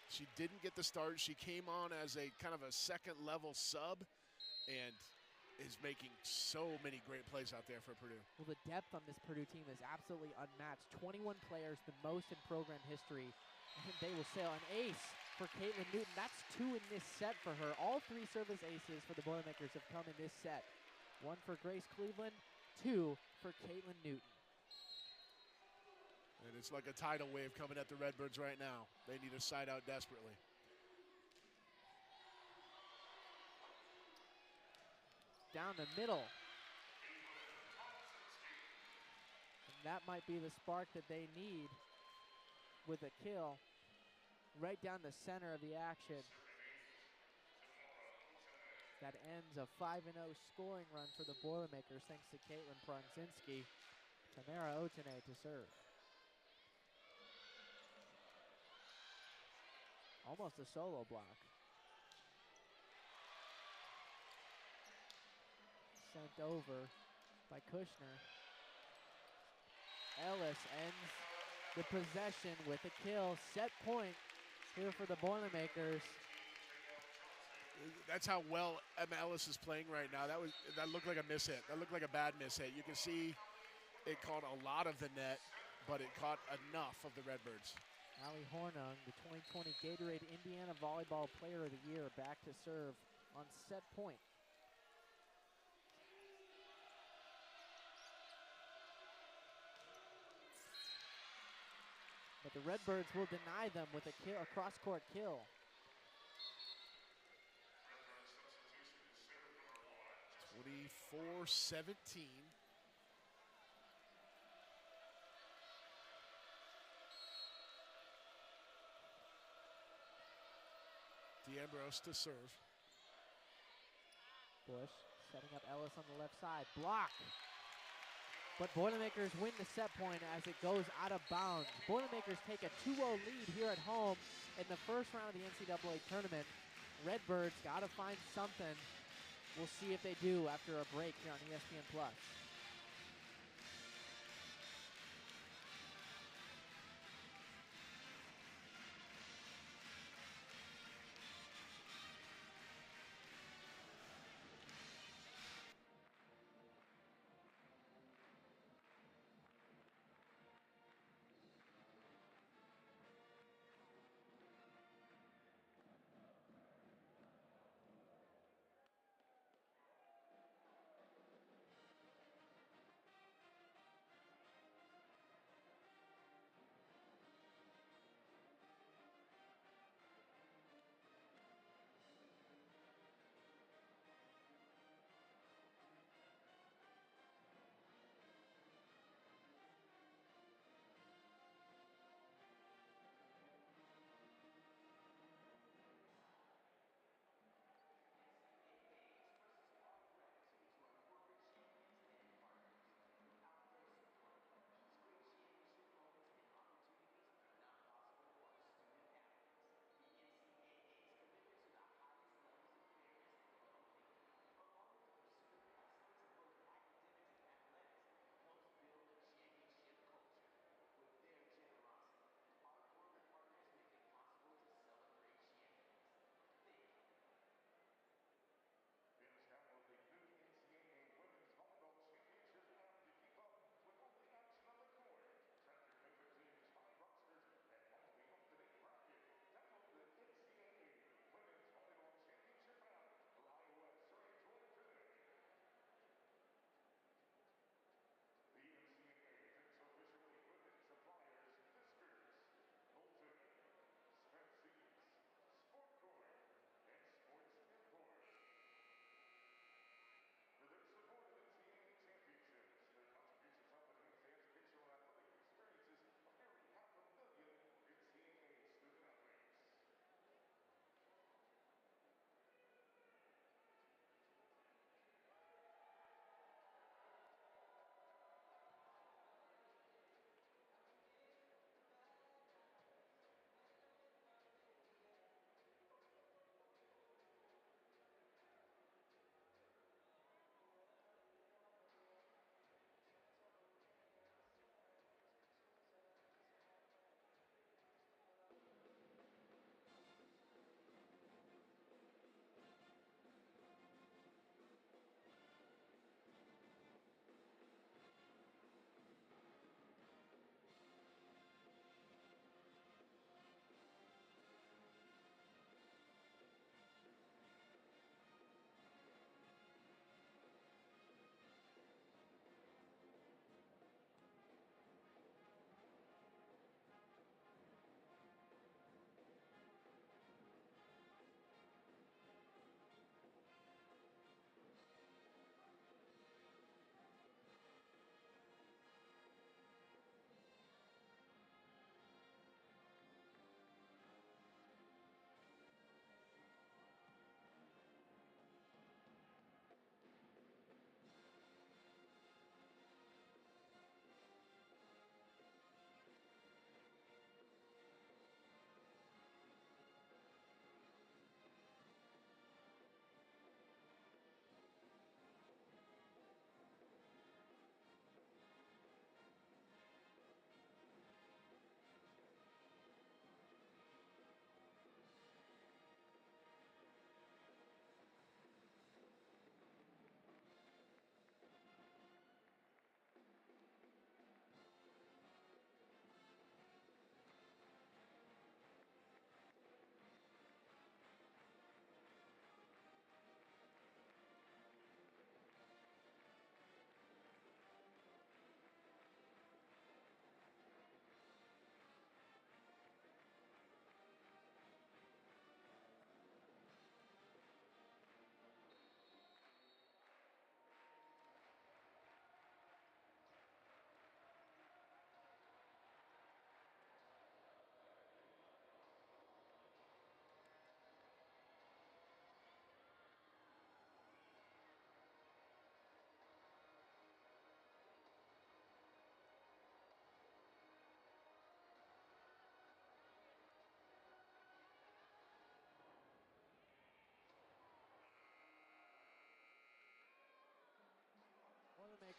She didn't get the start. She came on as a kind of a second-level sub and is making so many great plays out there for Purdue. Well, the depth on this Purdue team is absolutely unmatched. 21 players, the most in program history. And they will sail an ace for Caitlin Newton. That's 2 in this set for her. All 3 service aces for the Boilermakers have come in this set. 1 for Grace Cleveland, 2 for Caitlin Newton. And it's like a tidal wave coming at the Redbirds right now. They need a side out desperately. Down the middle. And that might be the spark that they need with a kill right down the center of the action. That ends a 5-0 scoring run for the Boilermakers thanks to Caitlin Pronzinski. Tamara Otene to serve. Almost a solo block. Sent over by Kushner. Ellis ends the possession with a kill. Set point here for the Boilermakers. That's how well Emma Ellis is playing right now. That looked like a mishit. That looked like a bad mishit. You can see it caught a lot of the net, but it caught enough of the Redbirds. Allie Hornung, the 2020 Gatorade Indiana Volleyball Player of the Year, back to serve on set point. But the Redbirds will deny them with a kill, a cross-court kill. 24-17. D'Ambrose to serve. Bush setting up Ellis on the left side. Block. But Boilermakers win the set point as it goes out of bounds. Boilermakers take a 2-0 lead here at home in the first round of the NCAA tournament. Redbirds got to find something. We'll see if they do after a break here on ESPN+.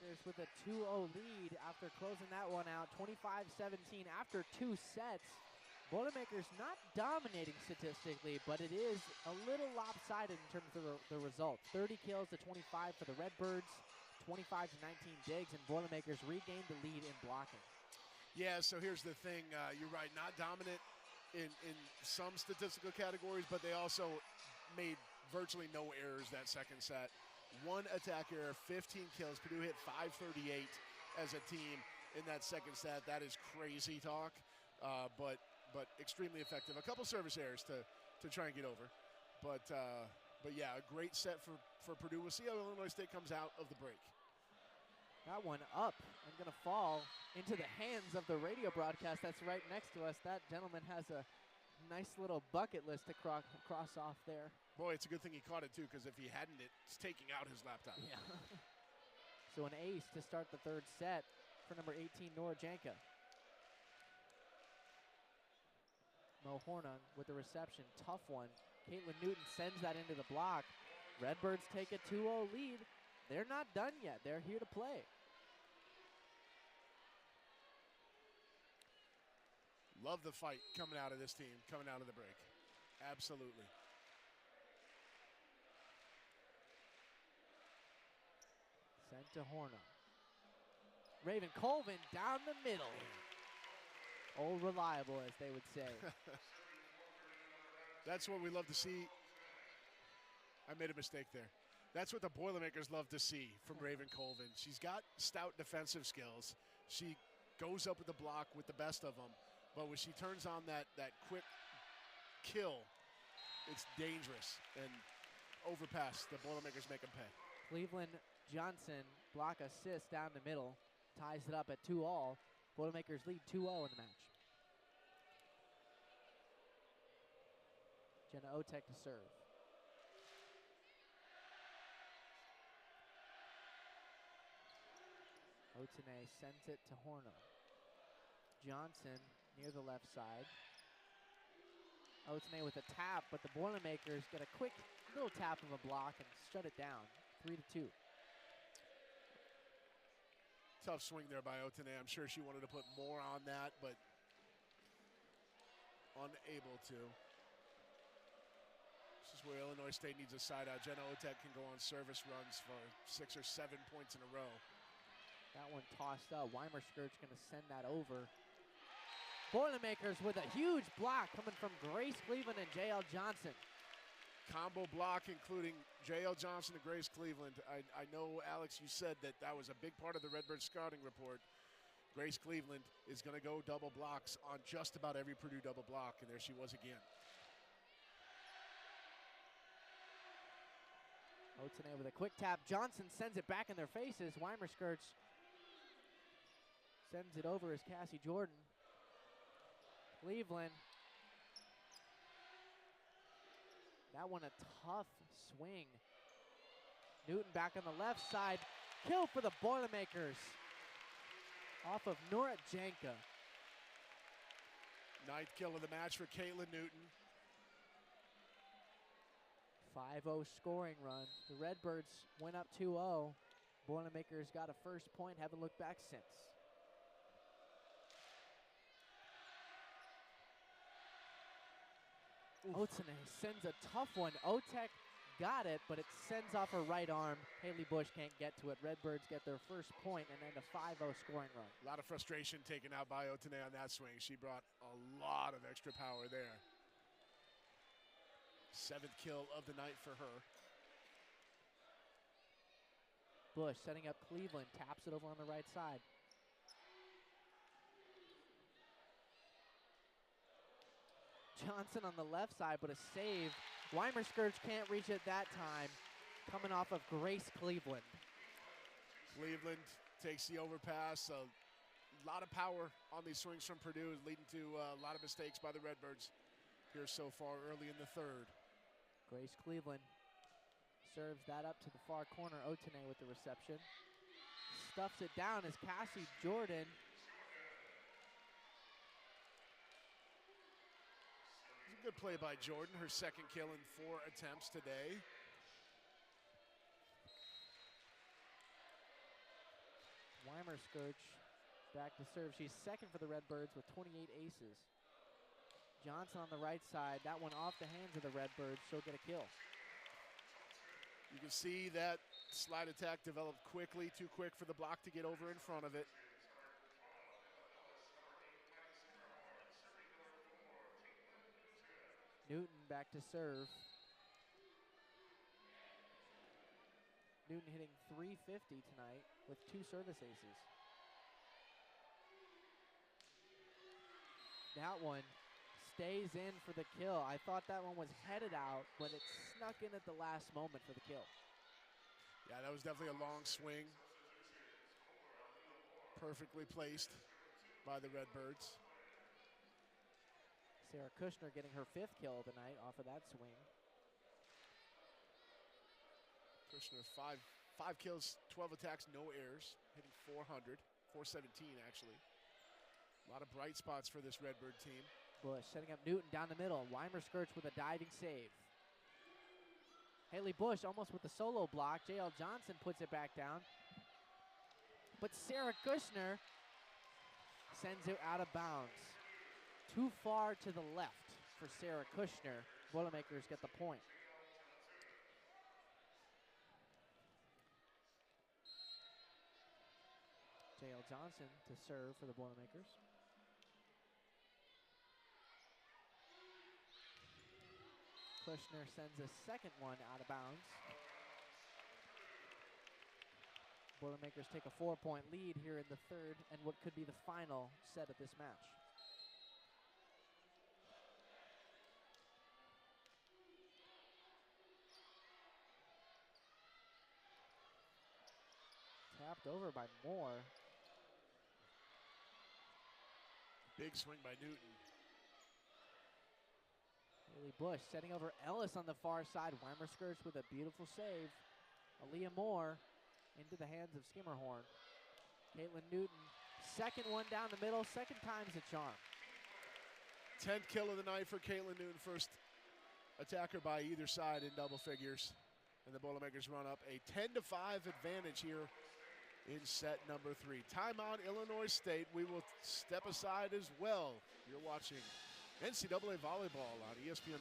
Boilermakers with a 2-0 lead after closing that one out, 25-17 after 2 sets. Boilermakers not dominating statistically, but it is a little lopsided in terms of the results. 30 kills to 25 for the Redbirds, 25-19 digs, and Boilermakers regained the lead in blocking. Yeah, so here's the thing. You're right, not dominant in some statistical categories, but they also made virtually no errors that second set. 1 attack error, 15 kills. Purdue hit 538 as a team in that second set. That is crazy talk, but extremely effective. A couple service errors to try and get over. But yeah, a great set for Purdue. We'll see how Illinois State comes out of the break. That one up and going to fall into the hands of the radio broadcast that's right next to us. That gentleman has a nice little bucket list to cross off there. Boy, it's a good thing he caught it, too, because if he hadn't, it's taking out his laptop. Yeah. So an ace to start the third set for number 18, Nora Janka. Mo Hornung with the reception. Tough one. Caitlin Newton sends that into the block. Redbirds take a 2-0 lead. They're not done yet. They're here to play. Love the fight coming out of this team, coming out of the break. Absolutely. Sent to Hornung. Raven Colvin down the middle. Old reliable, as they would say. That's what we love to see. I made a mistake there. That's what the Boilermakers love to see from Raven Colvin. She's got stout defensive skills. She goes up with the block with the best of them. But when she turns on that quick kill, it's dangerous. And overpass, the Boilermakers make them pay. Cleveland Johnson, block assist down the middle. Ties it up at 2-all. Boilermakers lead 2-0 in the match. Jenna Otek to serve. Otene sends it to Hornung. Johnson near the left side. Otene with a tap, but the Boilermakers get a quick little tap of a block and shut it down. 3-2. Tough swing there by Otene. I'm sure she wanted to put more on that, but unable to. This is where Illinois State needs a side out. Jenna Otek can go on service runs for 6 or 7 points in a row. That one tossed up. Weimer-Skirt's going to send that over. Boilermakers with a huge block coming from Grace Cleveland and J.L. Johnson. Combo block including J.L. Johnson and Grace Cleveland. I know, Alex, you said that was a big part of the Redbird scouting report. Grace Cleveland is going to go double blocks on just about every Purdue double block, and there she was again. Otene with a quick tap. Johnson sends it back in their faces. Weimer-Skirts sends it over as Cassie Jordan. Cleveland. That one a tough swing. Newton back on the left side. Kill for the Boilermakers. Off of Nora Janka. 9th kill of the match for Caitlin Newton. 5-0 scoring run. The Redbirds went up 2-0. Boilermakers got a first point, haven't looked back since. Otene sends a tough one. Otek got it, but it sends off her right arm. Haley Bush can't get to it. Redbirds get their first point and then a 5-0 scoring run. A lot of frustration taken out by Otene on that swing. She brought a lot of extra power there. 7th kill of the night for her. Bush setting up Cleveland, taps it over on the right side. Johnson on the left side, but a save. Weimer-Skirts can't reach it that time. Coming off of Grace Cleveland. Cleveland takes the overpass. A lot of power on these swings from Purdue, leading to a lot of mistakes by the Redbirds here so far early in the third. Grace Cleveland serves that up to the far corner. Otene with the reception. Stuffs it down as Cassie Jordan. Good play by Jordan, her 2nd kill in 4 attempts today. Weimer-Skirch back to serve. She's second for the Redbirds with 28 aces. Johnson on the right side. That one off the hands of the Redbirds. She'll get a kill. You can see that slide attack developed quickly, too quick for the block to get over in front of it. Newton back to serve. Newton hitting .350 tonight with 2 service aces. That one stays in for the kill. I thought that one was headed out, but it snuck in at the last moment for the kill. Yeah, that was definitely a long swing. Perfectly placed by the Redbirds. Sarah Kushner getting her 5th kill of the night off of that swing. Kushner, five kills, 12 attacks, no errors, hitting 400, 417 actually. A lot of bright spots for this Redbird team. Bush setting up Newton down the middle. Weimer-Skirch with a diving save. Haley Bush almost with the solo block. J.L. Johnson puts it back down. But Sarah Kushner sends it out of bounds. Too far to the left for Sarah Kushner. Boilermakers get the point. J.L. Johnson to serve for the Boilermakers. Kushner sends a second one out of bounds. Boilermakers take a 4-point lead here in the third and what could be the final set of this match. Tapped over by Moore. Big swing by Newton. Haley Bush setting over Ellis on the far side. Weimer-Skirch with a beautiful save. Aaliyah Moore into the hands of Skimmerhorn. Caitlin Newton, second one down the middle. Second time's a charm. 10th kill of the night for Caitlin Newton. First attacker by either side in double figures. And the Boilermakers run up a 10-5 advantage here in set number 3. Timeout, Illinois State. We will step aside as well. You're watching NCAA Volleyball on ESPN+.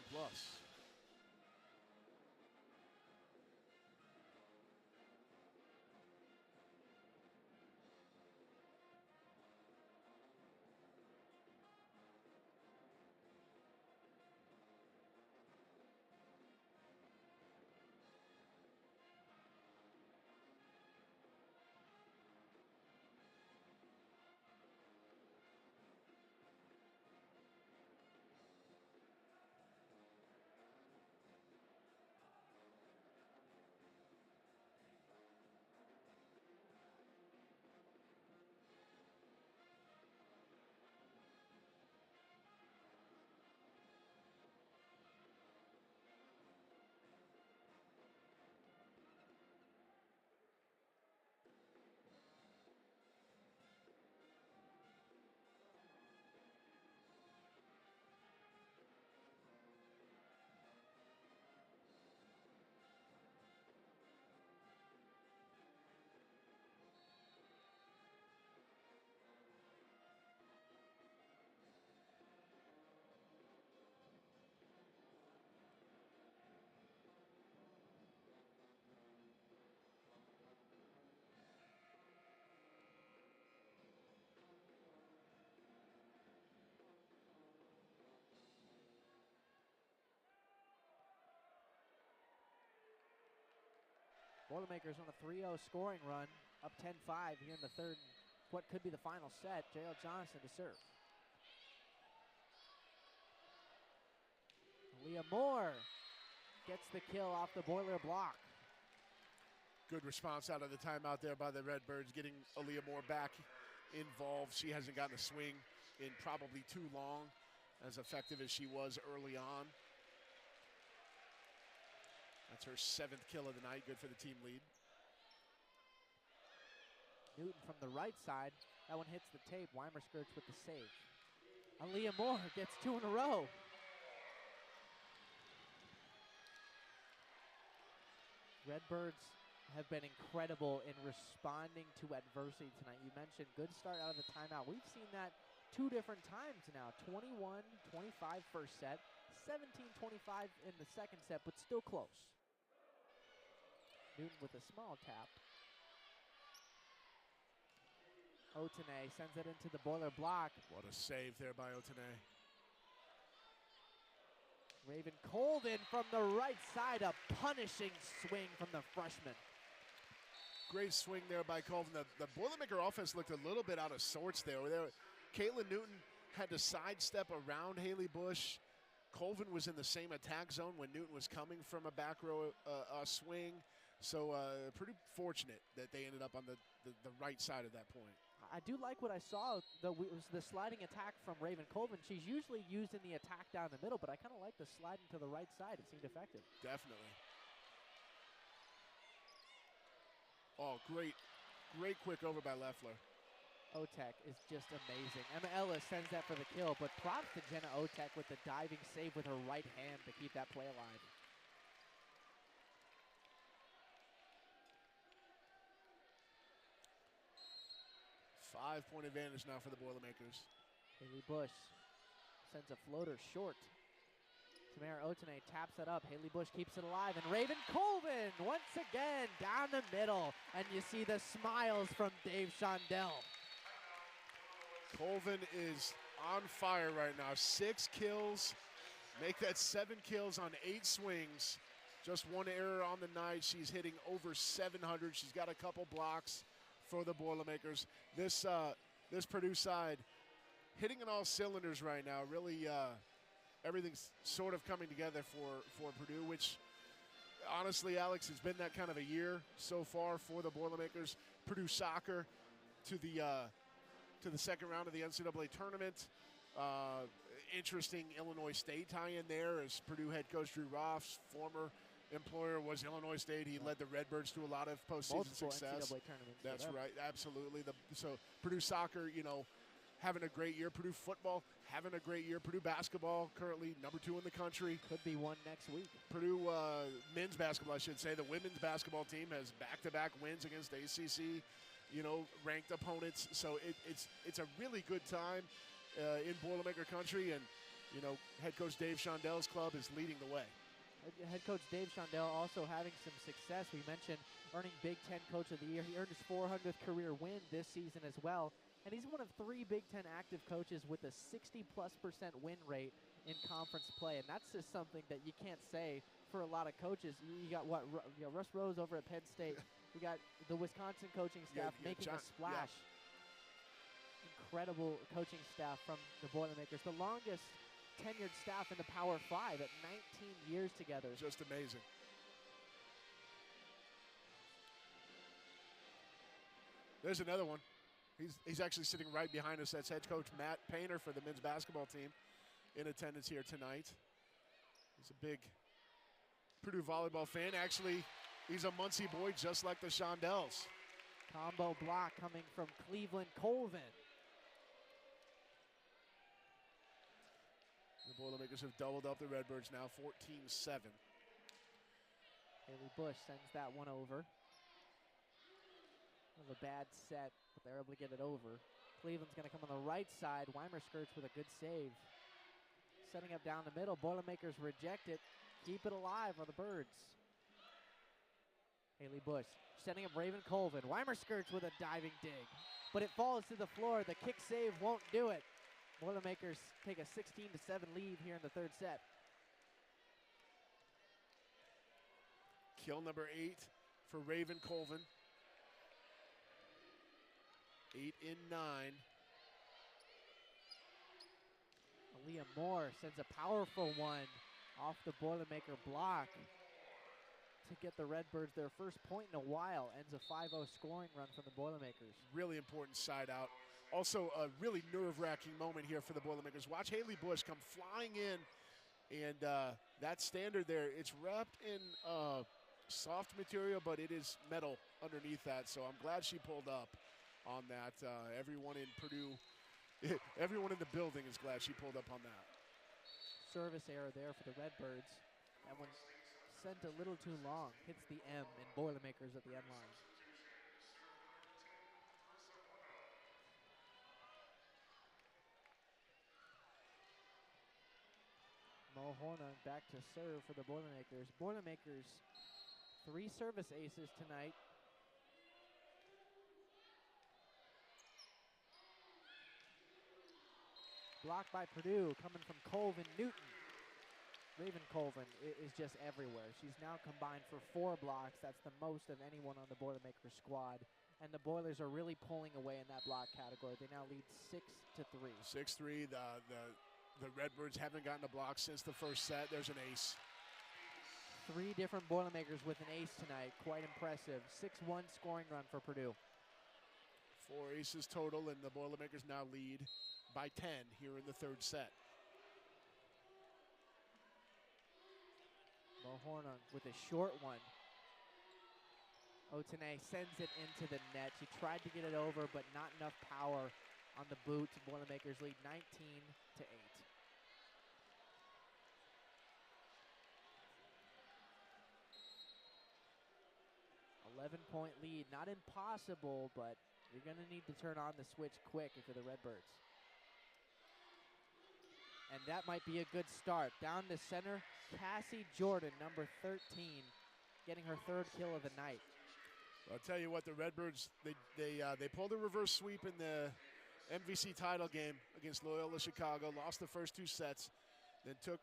Boilermakers on a 3-0 scoring run, up 10-5 here in the third. What could be the final set. J.L. Johnson to serve. Leah Moore gets the kill off the Boiler block. Good response out of the timeout there by the Redbirds, getting Aaliyah Moore back involved. She hasn't gotten a swing in probably too long, as effective as she was early on. That's her 7th kill of the night. Good for the team lead. Newton from the right side. That one hits the tape. Weimer-Skirch with the save. Aaliyah Moore gets 2 in a row. Redbirds have been incredible in responding to adversity tonight. You mentioned good start out of the timeout. We've seen that 2 different times now. 21-25 first set, 17-25 in the second set, but still close. Newton with a small tap. Otene sends it into the boiler block. What a save there by Otene. Raven Colvin from the right side, a punishing swing from the freshman. Great swing there by Colvin. The Boilermaker offense looked a little bit out of sorts there. Caitlin Newton had to sidestep around Haley Bush. Colvin was in the same attack zone when Newton was coming from a back row swing. So pretty fortunate that they ended up on the right side at that point. I do like what I saw, was the sliding attack from Raven Colvin. She's usually used in the attack down the middle, but I kind of like the sliding to the right side. It seemed effective. Definitely. Oh, great quick over by Leffler. Otek is just amazing. Emma Ellis sends that for the kill, but props to Jenna Otek with the diving save with her right hand to keep that play alive. Five-point advantage now for the Boilermakers. Haley Bush sends a floater short. Tamara Otene taps it up. Haley Bush keeps it alive. And Raven Colvin once again down the middle. And you see the smiles from Dave Shondell. Colvin is on fire right now. 6 kills. Make that 7 kills on 8 swings. Just 1 error on the night. She's hitting over 700. She's got a couple blocks for the Boilermakers. This Purdue side hitting on all cylinders right now. Really, everything's sort of coming together for Purdue, which honestly, Alex, it's been that kind of a year so far for the Boilermakers. Purdue soccer to the second round of the NCAA tournament. Interesting Illinois State tie-in there as Purdue head coach Drew Roth's former employer was Illinois State. He led the Redbirds to a lot of postseason success. NCAA tournaments. That's right, absolutely. So Purdue soccer, having a great year. Purdue football having a great year. Purdue basketball currently number 2 in the country. Could be one next week. Purdue men's basketball, I should say. The women's basketball team has back-to-back wins against ACC, ranked opponents. So it's a really good time in Boilermaker country, and head coach Dave Shondell's club is leading the way. Head coach Dave Shondell also having some success. We mentioned earning Big Ten Coach of the Year. He earned his 400th career win this season as well. And he's one of 3 Big Ten active coaches with a 60+% win rate in conference play. And that's just something that you can't say for a lot of coaches. You got Russ Rose over at Penn State. You got the Wisconsin coaching staff making a splash. Incredible coaching staff from the Boilermakers. The longest tenured staff in the Power 5 at 19 years together. Just amazing. There's another one. He's actually sitting right behind us. That's head coach Matt Painter for the men's basketball team in attendance here tonight. He's a big Purdue volleyball fan. Actually, he's a Muncie boy just like the Shondells. Combo block coming from Cleveland Colvin. The Boilermakers have doubled up the Redbirds now, 14-7. Haley Bush sends that one over. A bad set, but they're able to get it over. Cleveland's going to come on the right side. Weimer skirts with a good save. Setting up down the middle. Boilermakers reject it. Keep it alive on the Birds. Haley Bush setting up Raven Colvin. Weimer skirts with a diving dig, but it falls to the floor. The kick save won't do it. Boilermakers take a 16-7 lead here in the 3rd set. Kill number 8 for Raven Colvin. 8 in 9. Aaliyah Moore sends a powerful one off the Boilermaker block to get the Redbirds their first point in a while. Ends a 5-0 scoring run from the Boilermakers. Really important side out. Also a really nerve-wracking moment here for the Boilermakers. Watch Haley Bush come flying in, and that standard there, it's wrapped in soft material, but it is metal underneath that, so I'm glad she pulled up on that. Everyone in Purdue, everyone in the building is glad she pulled up on that. Service error there for the Redbirds. That one sent a little too long. Hits the M in Boilermakers at the end line. Mo Hornung back to serve for the Boilermakers. Boilermakers, 3 service aces tonight. Blocked by Purdue, coming from Colvin Newton. Raven Colvin is just everywhere. She's now combined for 4 blocks. That's the most of anyone on the Boilermakers squad. And the Boilers are really pulling away in that block category. They now lead 6-3. 6-3. The Redbirds haven't gotten a block since the first set. There's an ace. 3 different Boilermakers with an ace tonight. Quite impressive. 6-1 scoring run for Purdue. 4 aces total, and the Boilermakers now lead by 10 here in the 3rd set. Mo Hornung with a short one. Otene sends it into the net. She tried to get it over, but not enough power on the boot. Boilermakers lead 19-8. 11-point lead. Not impossible, but you're going to need to turn on the switch quick if you're the Redbirds. And that might be a good start. Down to center, Cassie Jordan, number 13, getting her 3rd kill of the night. I'll tell you what, the Redbirds, they pulled a reverse sweep in the MVC title game against Loyola Chicago, lost the first 2 sets, then took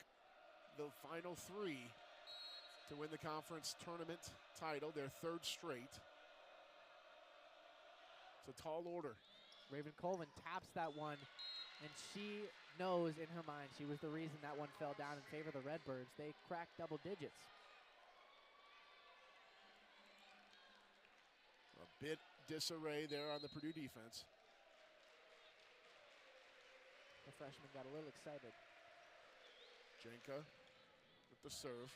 the final 3 to win the conference tournament title, their 3rd straight. It's a tall order. Raven Colvin taps that one, and she knows in her mind she was the reason that one fell down in favor of the Redbirds. They cracked double digits. A bit disarray there on the Purdue defense. The freshman got a little excited. Jenka with the serve.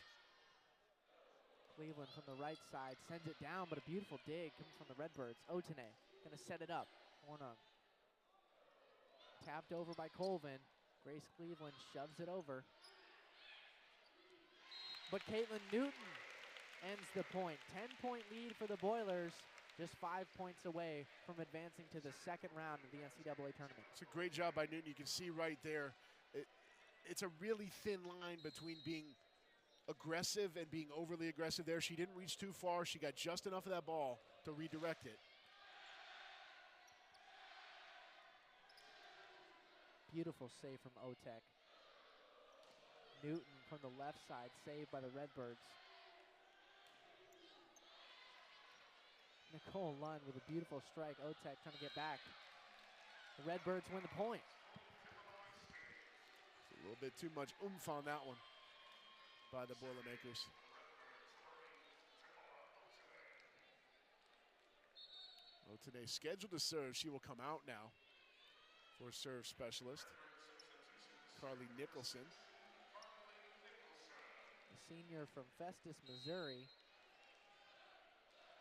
Cleveland from the right side sends it down, but a beautiful dig coming from the Redbirds. Otene gonna set it up. Hornung. Tapped over by Colvin. Grace Cleveland shoves it over. But Caitlin Newton ends the point. 10-point lead for the Boilers. Just 5 points away from advancing to the 2nd round of the NCAA tournament. It's a great job by Newton. You can see right there, it's a really thin line between being aggressive and being overly aggressive there. She didn't reach too far. She got just enough of that ball to redirect it. Beautiful save from Otek. Newton from the left side, saved by the Redbirds. Nicole Lund with a beautiful strike. Otek trying to get back. The Redbirds win the point. It's a little bit too much oomph on that one by the Boilermakers. Otene scheduled to serve. She will come out now for serve specialist. Carly Nicholson. A senior from Festus, Missouri,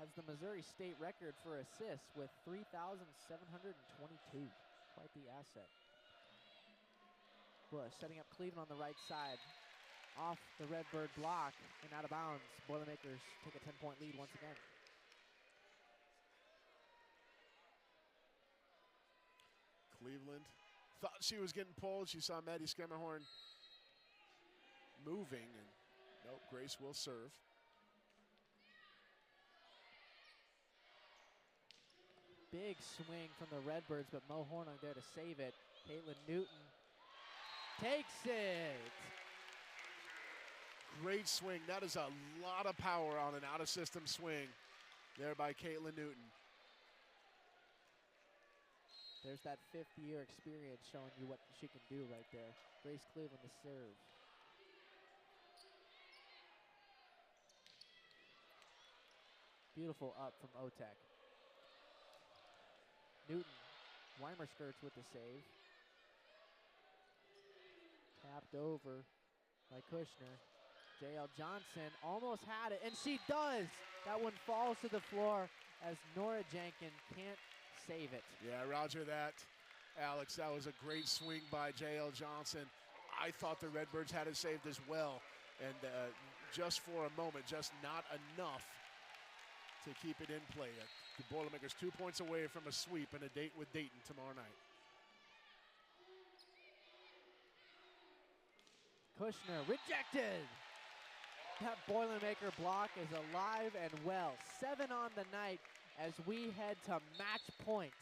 has the Missouri state record for assists with 3,722. Quite the asset. Bush setting up Cleveland on the right side. Off the Redbird block and out of bounds. Boilermakers take a 10-point lead once again. Cleveland thought she was getting pulled. She saw Maddie Skemmerhorn moving, and nope, Grace will serve. Big swing from the Redbirds, but Mo Hornung there to save it. Caitlin Newton takes it. Great swing. That is a lot of power on an out-of-system swing there by Caitlin Newton. There's that 5th-year experience showing you what she can do right there. Grace Cleveland to serve. Beautiful up from Otek. Newton, Weimer skirts with the save. Tapped over by Kushner. J.L. Johnson almost had it, and she does! That one falls to the floor as Nora Jenkin can't save it. Yeah, roger that, Alex. That was a great swing by J.L. Johnson. I thought the Redbirds had it saved as well, and just for a moment, just not enough to keep it in play. The Boilermakers 2 points away from a sweep and a date with Dayton tomorrow night. Kushner rejected. That Boilermaker block is alive and well. 7 on the night as we head to match point.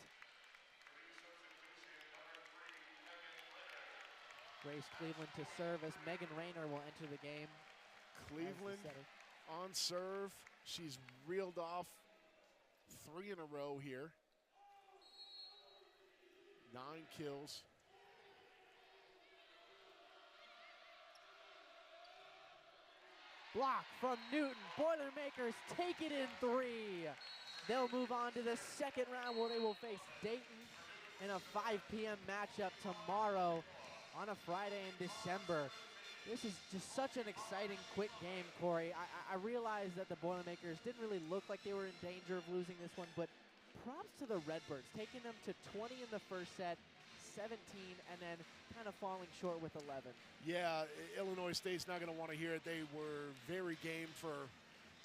Grace Cleveland to serve as Megan Rayner will enter the game. Cleveland on serve. She's reeled off 3 in a row here. 9 kills. Block from Newton. Boilermakers take it in 3. They'll move on to the second round where they will face Dayton in a 5 p.m. matchup tomorrow on a Friday in December. This is just such an exciting, quick game, Corey. I realized that the Boilermakers didn't really look like they were in danger of losing this one, but props to the Redbirds, taking them to 20 in the first set, 17, and then kind of falling short with 11. Yeah, Illinois State's not going to want to hear it. They were very game for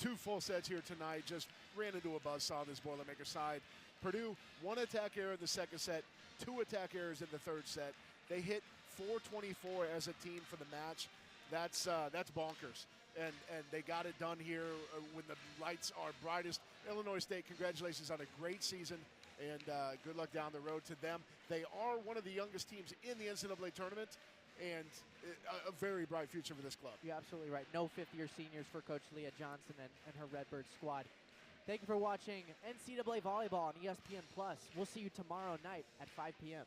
2 full sets here tonight. Just ran into a buzzsaw on this Boilermaker side. Purdue, 1 attack error in the second set, 2 attack errors in the third set. They hit 424 as a team for the match. That's bonkers. And they got it done here when the lights are brightest. Illinois State, congratulations on a great season. And good luck down the road to them. They are one of the youngest teams in the NCAA tournament, and a very bright future for this club. You're absolutely right. No fifth-year seniors for Coach Leah Johnson and her Redbird squad. Thank you for watching NCAA Volleyball on ESPN+. We'll see you tomorrow night at 5 p.m.